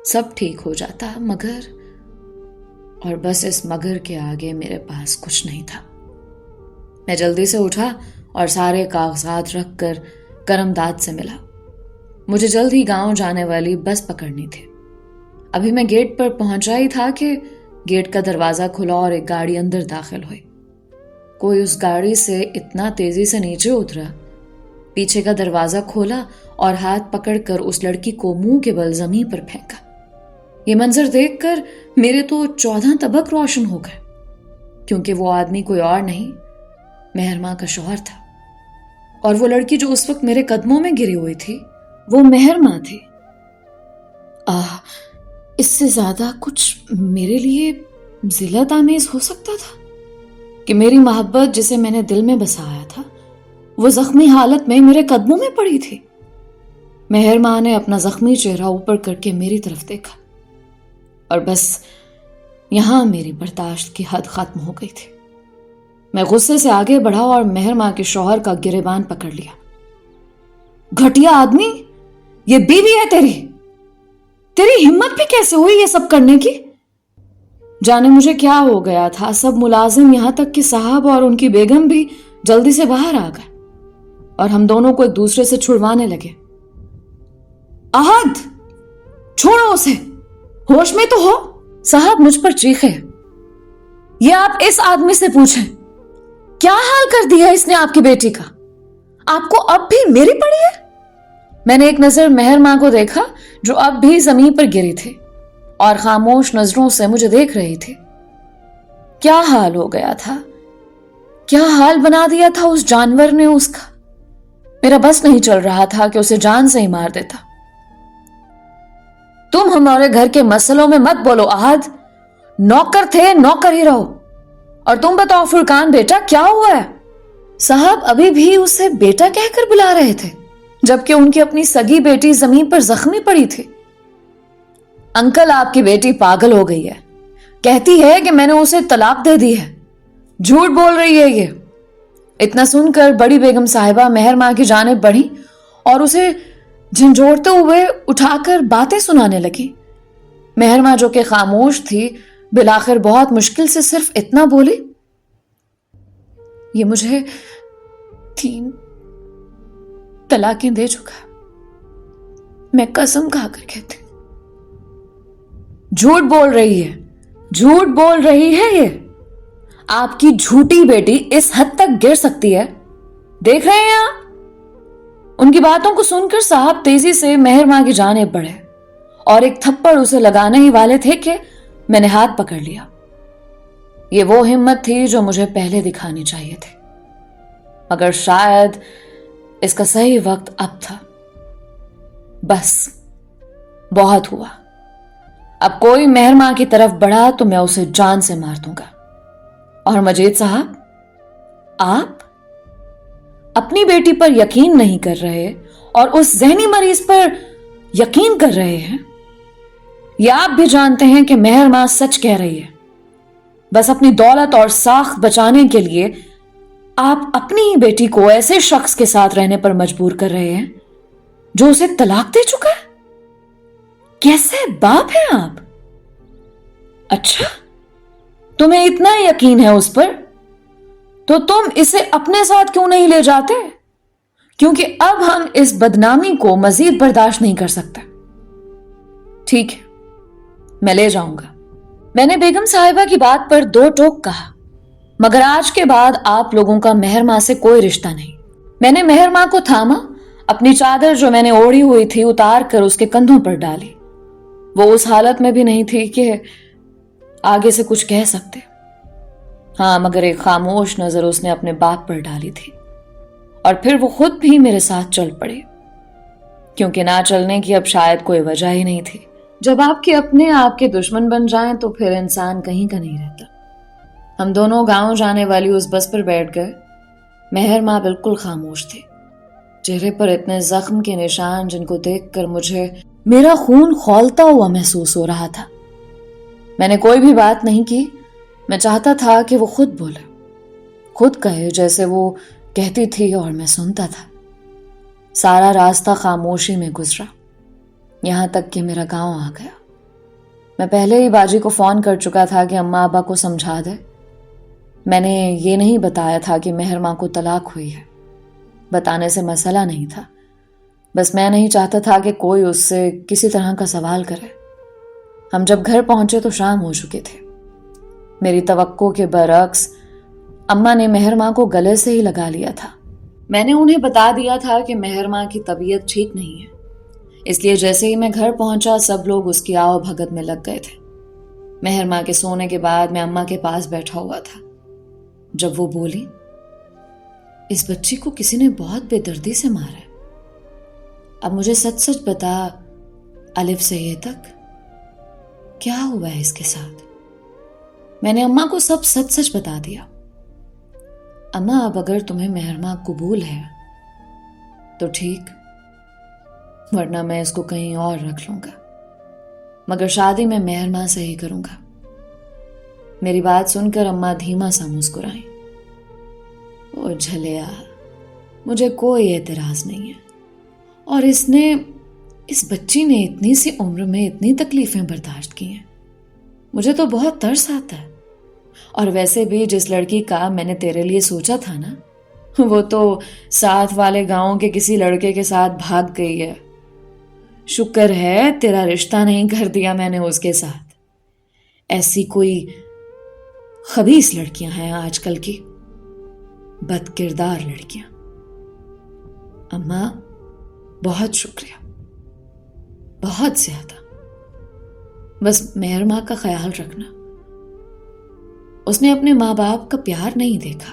سب ٹھیک ہو جاتا، مگر، اور بس اس مگر کے آگے میرے پاس کچھ نہیں تھا۔ میں جلدی سے اٹھا اور سارے کاغذات رکھ کر کرم داد سے ملا۔ مجھے جلد ہی گاؤں جانے والی بس پکڑنی تھی۔ ابھی میں گیٹ پر پہنچا ہی تھا کہ گیٹ کا دروازہ کھلا اور ایک گاڑی اندر داخل ہوئی۔ کوئی اس گاڑی سے اتنا تیزی سے نیچے اترا، پیچھے کا دروازہ کھولا اور ہاتھ پکڑ کر اس لڑکی کو منہ کے بل زمین پر پھینکا۔ یہ منظر دیکھ کر میرے تو 14 طبق روشن ہو گئے، کیونکہ وہ آدمی کوئی اور نہیں، مہر ماں کا شوہر تھا، اور وہ لڑکی جو اس وقت میرے قدموں میں گری ہوئی تھی وہ مہر ماں تھی۔ اس سے زیادہ کچھ میرے لیے ذلت آمیز ہو سکتا تھا کہ میری محبت جسے میں نے دل میں بسایا تھا وہ زخمی حالت میں میرے قدموں میں پڑی تھی۔ مہر ماں نے اپنا زخمی چہرہ اوپر کر کے میری طرف دیکھا، اور بس یہاں میری برداشت کی حد ختم ہو گئی تھی۔ میں غصے سے آگے بڑھا اور مہر ماں کے شوہر کا گریبان پکڑ لیا۔ گھٹیا آدمی، یہ بیوی ہے تیری ہمت بھی کیسے ہوئی یہ سب کرنے کی؟ جانے مجھے کیا ہو گیا تھا، سب ملازم یہاں تک کہ صاحب اور ان کی بیگم بھی جلدی سے باہر آ گئے اور ہم دونوں کو ایک دوسرے سے چھڑوانے لگے۔ احد، چھوڑو اسے، ہوش میں تو ہو؟ صاحب مجھ پر چیخے۔ یہ آپ اس آدمی سے پوچھیں، کیا حال کر دیا اس نے آپ کی بیٹی کا؟ آپ کو اب بھی میری پڑی ہے؟ میں نے ایک نظر مہر ماں کو دیکھا جو اب بھی زمین پر گری تھی اور خاموش نظروں سے مجھے دیکھ رہی تھی۔ کیا حال ہو گیا تھا؟ کیا حال بنا دیا تھا اس جانور نے اس کا. میرا بس نہیں چل رہا تھا کہ اسے جان سے ہی مار دیتا. تم ہمارے گھر کے مسئلوں میں مت بولو احد. نوکر تھے نوکر ہی رہو. اور تم بتاؤ فرقان بیٹا کیا ہوا ہے؟ صاحب ابھی بھی اسے بیٹا کہہ کر بلا رہے تھے جبکہ ان کی اپنی سگی بیٹی زمین پر زخمی پڑی تھی. انکل آپ کی بیٹی پاگل ہو گئی ہے. کہتی ہے کہ میں نے اسے طلاق دے دی ہے. جھوٹ بول رہی ہے یہ. اتنا سن کر بڑی بیگم صاحبہ مہر ماں کی جانب بڑھی اور اسے جھنجھوڑتے ہوئے اٹھا کر باتیں سنانے لگی. مہر ماں جو کہ خاموش تھی بالآخر بہت مشکل سے صرف اتنا بولی, یہ مجھے 3 طلاقیں دے چکا. میں قسم کھا کر کہتی ہوں. جھوٹ بول رہی ہے, جھوٹ بول رہی ہے یہ. آپ کی جھوٹی بیٹی اس حد تک گر سکتی ہے. دیکھ رہے ہیں آپ؟ ان کی باتوں کو سن کر صاحب تیزی سے مہر ماں کی جانب بڑھے اور ایک تھپڑ اسے لگانے ہی والے تھے کہ میں نے ہاتھ پکڑ لیا. یہ وہ ہمت تھی جو مجھے پہلے دکھانی چاہیے تھی, مگر شاید اس کا صحیح وقت اب تھا. بس بہت ہوا. اب کوئی مہر ماں کی طرف بڑھا تو میں اسے جان سے مار دوں گا. اور مجید صاحب, آپ اپنی بیٹی پر یقین نہیں کر رہے اور اس ذہنی مریض پر یقین کر رہے ہیں. یہ آپ بھی جانتے ہیں کہ مہر ماں سچ کہہ رہی ہے. بس اپنی دولت اور ساخت بچانے کے لیے آپ اپنی ہی بیٹی کو ایسے شخص کے ساتھ رہنے پر مجبور کر رہے ہیں جو اسے طلاق دے چکا ہے. کیسے باپ ہیں آپ؟ اچھا, تمہیں اتنا یقین ہے اس پر تو تم اسے اپنے ساتھ کیوں نہیں لے جاتے؟ کیونکہ اب ہم اس بدنامی کو مزید برداشت نہیں کر سکتے. ٹھیک ہے, میں لے جاؤں گا. میں نے بیگم صاحبہ کی بات پر 2 ٹوک کہا, مگر آج کے بعد آپ لوگوں کا مہر ماں سے کوئی رشتہ نہیں. میں نے مہر ماں کو تھاما, اپنی چادر جو میں نے اوڑھی ہوئی تھی اتار کر اس کے کندھوں پر ڈالی. وہ اس حالت میں بھی نہیں تھی کہ آگے سے کچھ کہہ سکتے. ہاں, مگر ایک خاموش نظر اس نے اپنے باپ پر ڈالی تھی اور پھر وہ خود بھی میرے ساتھ چل پڑے, کیونکہ نہ چلنے کی اب شاید کوئی وجہ ہی نہیں تھی. جب آپ کے اپنے آپ کے دشمن بن جائیں تو پھر انسان کہیں کا نہیں رہتا. ہم دونوں گاؤں جانے والی اس بس پر بیٹھ گئے. مہر ماں بالکل خاموش تھی, چہرے پر اتنے زخم کے نشان جن کو دیکھ کر مجھے میرا خون کھولتا ہوا محسوس ہو رہا تھا. میں نے کوئی بھی بات نہیں کی. میں چاہتا تھا کہ وہ خود بولے, خود کہے جیسے وہ کہتی تھی اور میں سنتا تھا. سارا راستہ خاموشی میں گزرا, یہاں تک کہ میرا گاؤں آ گیا. میں پہلے ہی باجی کو فون کر چکا تھا کہ اماں ابا کو سمجھا دے. میں نے یہ نہیں بتایا تھا کہ مہر ماں کو طلاق ہوئی ہے. بتانے سے مسئلہ نہیں تھا, بس میں نہیں چاہتا تھا کہ کوئی اس سے کسی طرح کا سوال کرے. ہم جب گھر پہنچے تو شام ہو چکے تھے. میری توقع کے برعکس اماں نے مہر ماں کو گلے سے ہی لگا لیا تھا. میں نے انہیں بتا دیا تھا کہ مہر ماں کی طبیعت ٹھیک نہیں ہے, اس لیے جیسے ہی میں گھر پہنچا سب لوگ اس کی آؤ بھگت میں لگ گئے تھے. مہر ماں کے سونے کے بعد میں اماں کے پاس بیٹھا ہوا تھا جب وہ بولی, اس بچی کو کسی نے بہت بے دردی سے مارا ہے. اب مجھے سچ سچ بتا, الف سے یہ تک کیا ہوا ہے اس کے ساتھ؟ میں نے اماں کو سب سچ سچ بتا دیا. اماں, اب اگر تمہیں مہر ماں قبول ہے تو ٹھیک, ورنہ میں اس کو کہیں اور رکھ لوں گا, مگر شادی میں مہر ماں سے ہی کروں گا. میری بات سن کر اماں دھیما سا مسکرائیں. او جھلیا, مجھے کوئی اعتراض نہیں ہے, اور اس بچی نے اتنی سی عمر میں اتنی تکلیفیں برداشت کی ہیں, مجھے تو بہت ترس آتا ہے. اور ویسے بھی جس لڑکی کا میں نے تیرے لیے سوچا تھا نا, وہ تو ساتھ والے گاؤں کے کسی لڑکے کے ساتھ بھاگ گئی ہے. شکر ہے تیرا رشتہ نہیں کر دیا میں نے اس کے ساتھ. ایسی کوئی خبیث لڑکیاں ہیں آج کل کی, بد کردار لڑکیاں. اماں بہت شکریہ, بہت زیادہ. بس مہر ماں کا خیال رکھنا, اس نے اپنے ماں باپ کا پیار نہیں دیکھا,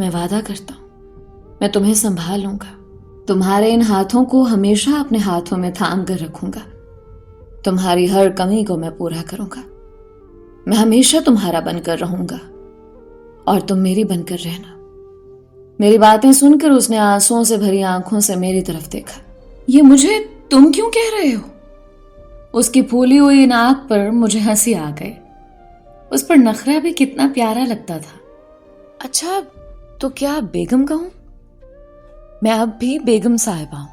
میں وعدہ کرتا ہوں میں تمہیں سنبھال لوں گا، تمہارے ان ہاتھوں کو ہمیشہ اپنے ہاتھوں میں تھام کر رکھوں گا، تمہاری ہر کمی کو میں پورا کروں گا، میں ہمیشہ تمہارا بن کر رہوں گا اور تم میری بن کر رہنا۔ میری باتیں سن کر اس نے آنسوؤں سے بھری آنکھوں سے میری طرف دیکھا۔ یہ مجھے تم کیوں کہہ رہے ہو؟ اس کی پھولی ہوئی ناک پر مجھے ہنسی آ گئی، اس پر نخرہ بھی کتنا پیارا لگتا تھا۔ اچھا تو کیا بیگم کہوں؟ میں اب بھی بیگم صاحبہ ہوں۔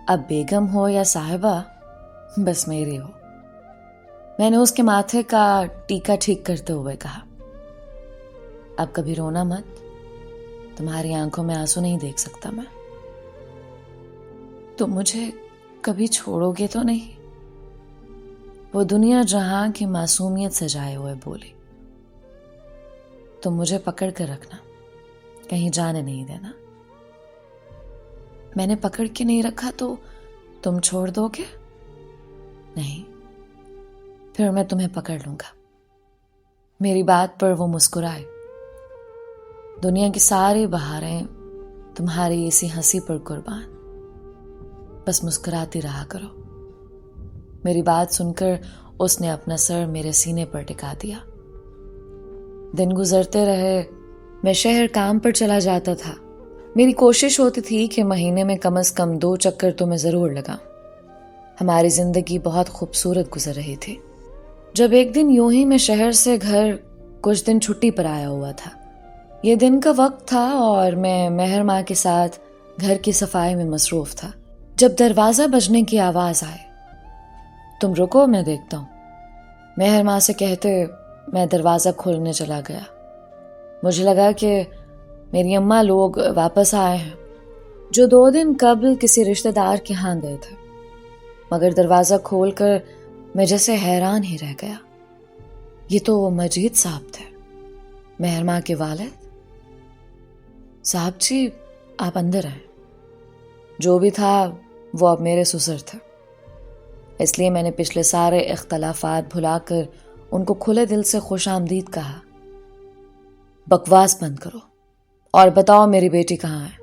اب بیگم ہو یا صاحبہ بس میری ہو، میں نے اس کے ماتھے کا ٹیکا ٹھیک کرتے ہوئے کہا۔ اب کبھی رونا مت، تمہاری آنکھوں میں آنسو نہیں دیکھ سکتا میں۔ تم مجھے کبھی چھوڑو گے تو نہیں؟ وہ دنیا جہاں کی معصومیت سجائے ہوئے بولی۔ تم مجھے پکڑ کر رکھنا، کہیں جانے نہیں دینا۔ میں نے پکڑ کے نہیں رکھا تو تم چھوڑ دو گے؟ نہیں، پھر میں تمہیں پکڑ لوں گا۔ میری بات پر وہ مسکرائے۔ دنیا کی ساری بہاریں تمہاری اسی ہنسی پر قربان، بس مسکراتی رہا کرو۔ میری بات سن کر اس نے اپنا سر میرے سینے پر ٹکا دیا۔ دن گزرتے رہے، میں شہر کام پر چلا جاتا تھا۔ میری کوشش ہوتی تھی کہ مہینے میں کم از کم 2 چکر تو میں ضرور لگاؤں۔ ہماری زندگی بہت خوبصورت گزر رہی تھی، جب ایک دن یوں ہی میں شہر سے گھر کچھ دن چھٹی پر آیا ہوا تھا۔ یہ دن کا وقت تھا اور میں مہر ماں کے ساتھ گھر کی صفائی میں مصروف تھا، جب دروازہ بجنے کی آواز آئے۔ تم رکو، میں دیکھتا ہوں، مہر ماں سے کہتے میں دروازہ کھولنے چلا گیا۔ مجھے لگا کہ میری اماں لوگ واپس آئے ہیں، جو 2 دن قبل کسی رشتہ دار کے ہاں گئے تھے، مگر دروازہ کھول کر میں جیسے حیران ہی رہ گیا۔ یہ تو وہ مجید صاحب تھے، مہر ماں کے والد۔ صاحب جی آپ اندر آئیں۔ جو بھی تھا وہ اب میرے سسر تھے، اس لیے میں نے پچھلے سارے اختلافات بھلا کر ان کو کھلے دل سے خوش آمدید کہا۔ بکواس بند کرو اور بتاؤ میری بیٹی کہاں ہے؟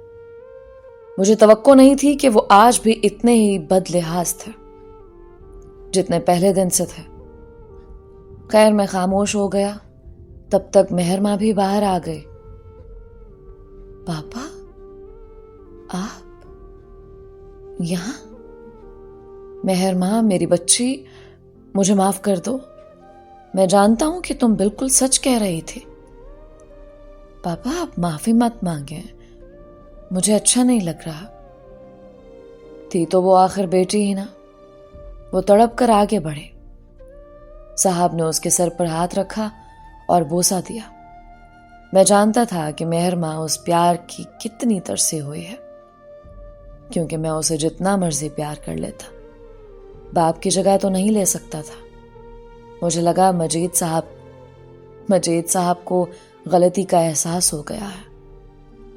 مجھے توقع نہیں تھی کہ وہ آج بھی اتنے ہی بد لحاظ تھے جتنے پہلے دن سے تھے۔ خیر میں خاموش ہو گیا، تب تک مہر ماں بھی باہر آ گئی۔ پاپا آپ یہاں؟ مہر ماں میری بچی، مجھے معاف کر دو، میں جانتا ہوں کہ تم بالکل سچ کہہ رہی تھی۔ پاپا آپ معافی مت مانگیں، مجھے اچھا نہیں لگ رہا۔ تھی تو وہ آخر بیٹی ہی نا۔ وہ تڑپ کر آگے بڑھے۔ صاحب نے اس کے سر پر ہاتھ رکھا اور بوسہ دیا۔ میں جانتا تھا کہ مہر ماں اس پیار کی کتنی ترسی ہوئی ہے، کیونکہ میں اسے جتنا مرضی پیار کر لیتا، باپ کی جگہ تو نہیں لے سکتا تھا۔ مجھے لگا مجید صاحب کو غلطی کا احساس ہو گیا ہے،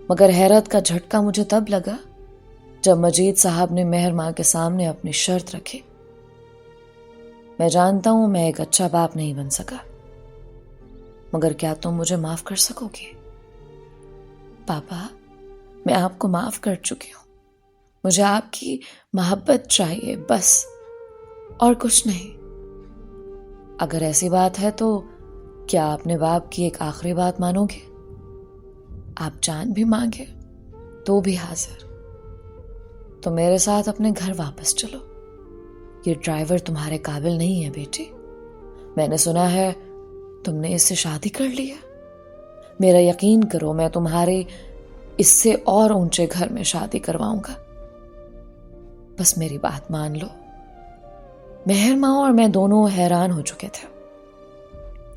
مگر حیرت کا جھٹکا مجھے تب لگا جب مجید صاحب نے مہر ماں کے سامنے اپنی شرط رکھی۔ میں جانتا ہوں میں ایک اچھا باپ نہیں بن سکا، مگر کیا تم مجھے معاف کر سکو گے؟ پاپا میں آپ کو معاف کر چکی ہوں، مجھے آپ کی محبت چاہیے بس، اور کچھ نہیں۔ اگر ایسی بات ہے تو کیا اپنے باپ کی ایک آخری بات مانو گے؟ آپ جان بھی مانگے تو بھی حاضر۔ تو میرے ساتھ اپنے گھر واپس چلو، یہ ڈرائیور تمہارے قابل نہیں ہے بیٹی۔ میں نے سنا ہے تم نے اس سے شادی کر لی ہے۔ میرا یقین کرو، میں تمہارے اس سے اور اونچے گھر میں شادی کرواؤں گا، بس میری بات مان لو۔ مہر ماں اور میں دونوں حیران ہو چکے تھے،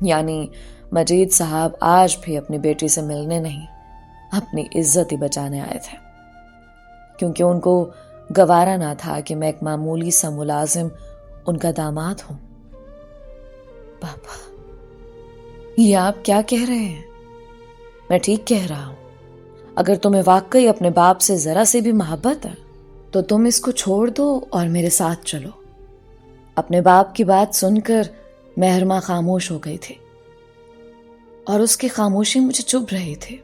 یعنی مجید صاحب آج بھی اپنی بیٹی سے ملنے نہیں، اپنی عزت ہی بچانے آئے تھے، کیونکہ ان کو گوارا نہ تھا کہ میں ایک معمولی سا ملازم ان کا داماد ہوں۔ پاپا یہ آپ کیا کہہ رہے ہیں؟ میں ٹھیک کہہ رہا ہوں۔ اگر تمہیں واقعی اپنے باپ سے ذرا سی بھی محبت ہے تو تم اس کو چھوڑ دو اور میرے ساتھ چلو۔ اپنے باپ کی بات سن کر مہر ماں خاموش ہو گئی تھی، اور اس کی خاموشی مجھے چبھ رہی تھی۔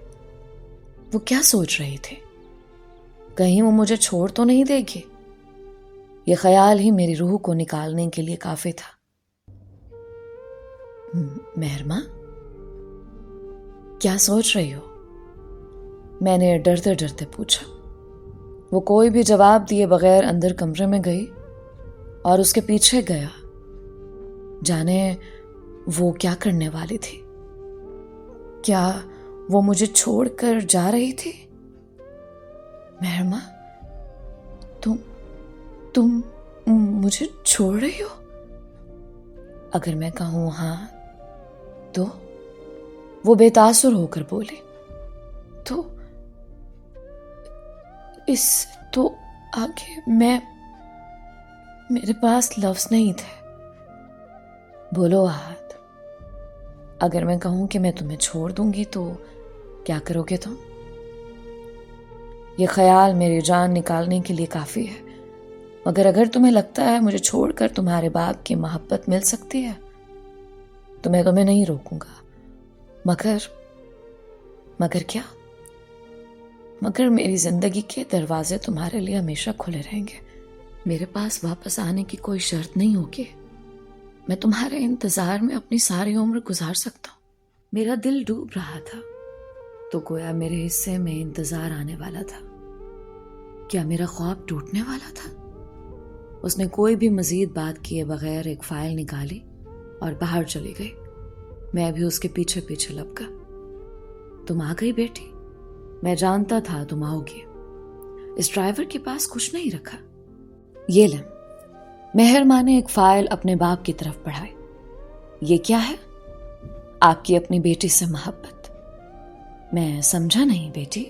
وہ کیا سوچ رہی تھی؟ کہیں وہ مجھے چھوڑ تو نہیں دے گی؟ یہ خیال ہی میری روح کو نکالنے کے لیے کافی تھا۔ مہرما، کیا سوچ رہی ہو؟ میں نے ڈرتے ڈرتے پوچھا۔ وہ کوئی بھی جواب دیے بغیر اندر کمرے میں گئی اور اس کے پیچھے گیا۔ جانے وہ کیا کرنے والی تھی؟ کیا وہ مجھے چھوڑ کر جا رہی تھی؟ مہرما، تم مجھے چھوڑ رہی ہو؟ اگر میں کہوں ہاں تو؟ وہ بے تاثر ہو کر بولی۔ تو اس تو آگے میرے پاس لفظ نہیں تھے۔ بولو احد، اگر میں کہوں کہ میں تمہیں چھوڑ دوں گی تو کیا کرو گے تم؟ یہ خیال میری جان نکالنے کے لیے کافی ہے، مگر اگر تمہیں لگتا ہے مجھے چھوڑ کر تمہارے باپ کی محبت مل سکتی ہے تو میں تمہیں نہیں روکوں گا۔ مگر کیا؟ مگر میری زندگی کے دروازے تمہارے لیے ہمیشہ کھلے رہیں گے۔ میرے پاس واپس آنے کی کوئی شرط نہیں ہوگی۔ میں تمہارے انتظار میں اپنی ساری عمر گزار سکتا ہوں۔ میرا دل ڈوب رہا تھا تو گویا میرے حصے میں انتظار آنے والا تھا۔ کیا میرا خواب ٹوٹنے والا تھا؟ اس نے کوئی بھی مزید بات کیے بغیر ایک فائل نکالی اور باہر چلی گئی۔ میں بھی اس کے پیچھے پیچھے لپکا۔ تم آ گئی بیٹی، میں جانتا تھا تم آؤ گی۔ اس ڈرائیور کے پاس کچھ نہیں رکھا۔ یہ لیں۔ مہر ماں نے ایک فائل اپنے باپ کی طرف بڑھائی۔ یہ کیا ہے؟ آپ کی اپنی بیٹی سے محبت۔ میں سمجھا نہیں بیٹی۔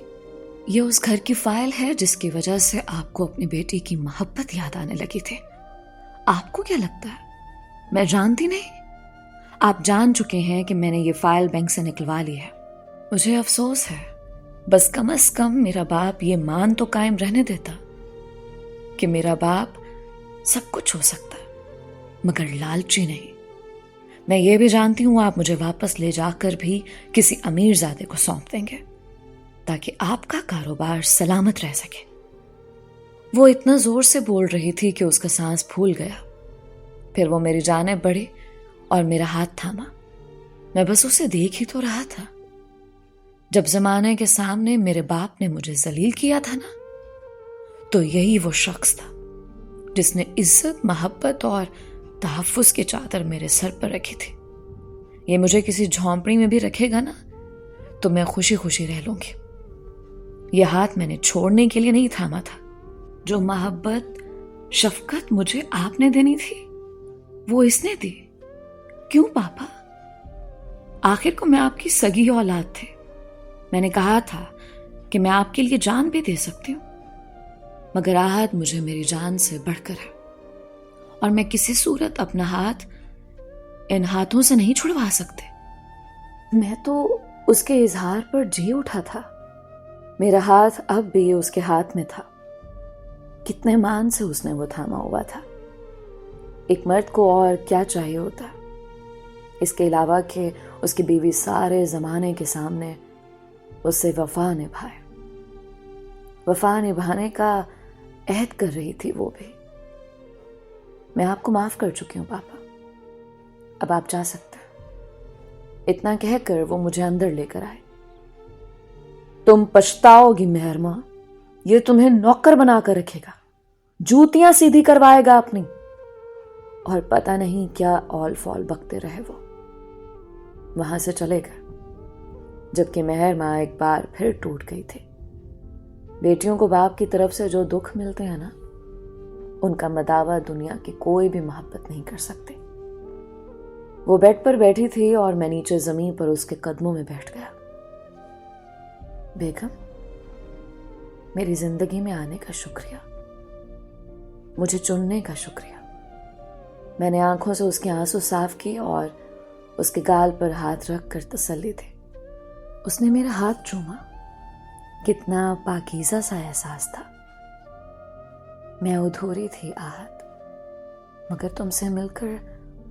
یہ اس گھر کی فائل ہے جس کی وجہ سے آپ کو اپنی بیٹی کی محبت یاد آنے لگی تھی۔ آپ کو کیا لگتا ہے میں جانتی نہیں؟ آپ جان چکے ہیں کہ میں نے یہ فائل بینک سے نکلوا لی ہے۔ مجھے افسوس ہے، بس کم از کم میرا باپ یہ مان تو قائم رہنے دیتا کہ میرا باپ سب کچھ ہو سکتا ہے مگر لالچی نہیں۔ میں یہ بھی جانتی ہوں آپ مجھے واپس لے جا کر بھی کسی امیر زادے کو سونپ دیں گے تاکہ آپ کا کاروبار سلامت رہ سکے۔ وہ اتنا زور سے بول رہی تھی کہ اس کا سانس پھول گیا۔ پھر وہ میری جانب بڑھی اور میرا ہاتھ تھاما۔ میں بس اسے دیکھ ہی تو رہا تھا۔ جب زمانے کے سامنے میرے باپ نے مجھے ذلیل کیا تھا نا، تو یہی وہ شخص تھا جس نے عزت، محبت اور تحفظ کی چادر میرے سر پر رکھی تھی۔ یہ مجھے کسی جھونپڑی میں بھی رکھے گا نا تو میں خوشی خوشی رہ لوں گی۔ یہ ہاتھ میں نے چھوڑنے کے لیے نہیں تھاما تھا۔ جو محبت، شفقت مجھے آپ نے دینی تھی وہ اس نے دی۔ کیوں پاپا؟ آخر کو میں آپ کی سگی اولاد تھی۔ میں نے کہا تھا کہ میں آپ کے لیے جان بھی دے سکتی ہوں، مگر احد مجھے میری جان سے بڑھ کر ہے اور میں کسی صورت اپنا ہاتھ ان ہاتھوں سے نہیں چھڑوا سکتے۔ میں تو اس کے اظہار پر جی اٹھا تھا۔ میرا ہاتھ اب بھی اس کے ہاتھ میں تھا۔ کتنے مان سے اس نے وہ تھاما ہوا تھا۔ ایک مرد کو اور کیا چاہیے ہوتا اس کے علاوہ کہ اس کی بیوی سارے زمانے کے سامنے اس سے وفا نبھائے۔ وفا نبھانے کا عہد کر رہی تھی وہ بھی۔ میں آپ کو معاف کر چکی ہوں پاپا، اب آپ جا سکتے ہیں۔ اتنا کہہ کر وہ مجھے اندر لے کر آئے۔ تم پچھتاؤ گی مہر ماں، یہ تمہیں نوکر بنا کر رکھے گا، جوتیاں سیدھی کروائے گا اپنی، اور پتہ نہیں کیا اول فول بکتے رہے۔ وہ وہاں سے چلے گئے جبکہ مہر ماں ایک بار پھر ٹوٹ گئی تھی۔ بیٹیوں کو باپ کی طرف سے جو دکھ ملتے ہیں نا، ان کا مداوع دنیا کی کوئی بھی محبت نہیں کر سکتی۔ وہ بیڈ پر بیٹھی تھی اور میں نیچے زمین پر اس کے قدموں میں بیٹھ گیا۔ بیگم، میری زندگی میں آنے کا شکریہ، مجھے چننے کا شکریہ۔ میں نے آنکھوں سے اس کے آنسو صاف کیے اور اس کے گال پر ہاتھ رکھ کر تسلی دی۔ اس نے میرا ہاتھ چوما۔ کتنا پاکیزہ سا احساس تھا۔ میں ادھوری تھی احد، مگر تم سے مل کر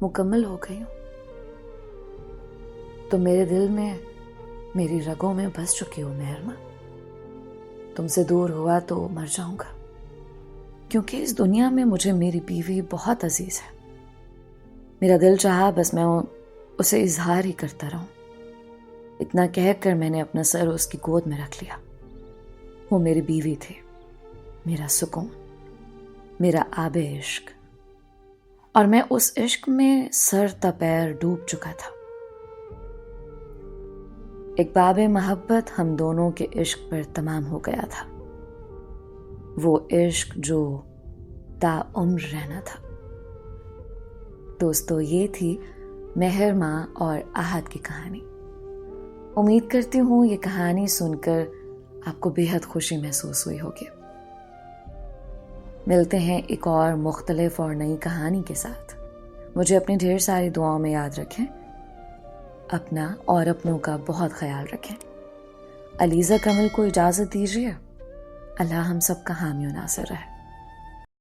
مکمل ہو گئی ہوں۔ تم میرے دل میں، میری رگوں میں بس چکی ہو مہر ماں۔ تم سے دور ہوا تو مر جاؤں گا، کیونکہ اس دنیا میں مجھے میری بیوی بہت عزیز ہے۔ میرا دل چاہا بس میں اسے اظہار ہی کرتا رہوں۔ اتنا کہہ کر میں نے اپنا سر اس کی گود میں رکھ لیا۔ وہ میری بیوی تھی، میرا سکون، میرا آب عشق، اور میں اس عشق میں سر تا پیر ڈوب چکا تھا۔ ایک باب محبت ہم دونوں کے عشق پر تمام ہو گیا تھا، وہ عشق جو تا عمر رہنا تھا۔ دوستو، یہ تھی مہر ماں اور احد کی کہانی۔ امید کرتی ہوں یہ کہانی سن کر آپ کو بے حد خوشی محسوس ہوئی ہوگی۔ ملتے ہیں ایک اور مختلف اور نئی کہانی کے ساتھ۔ مجھے اپنی ڈھیر ساری دعاؤں میں یاد رکھیں، اپنا اور اپنوں کا بہت خیال رکھیں۔ علیزہ کمل کو اجازت دیجیے۔ اللہ ہم سب کا حامی و ناصر رہے۔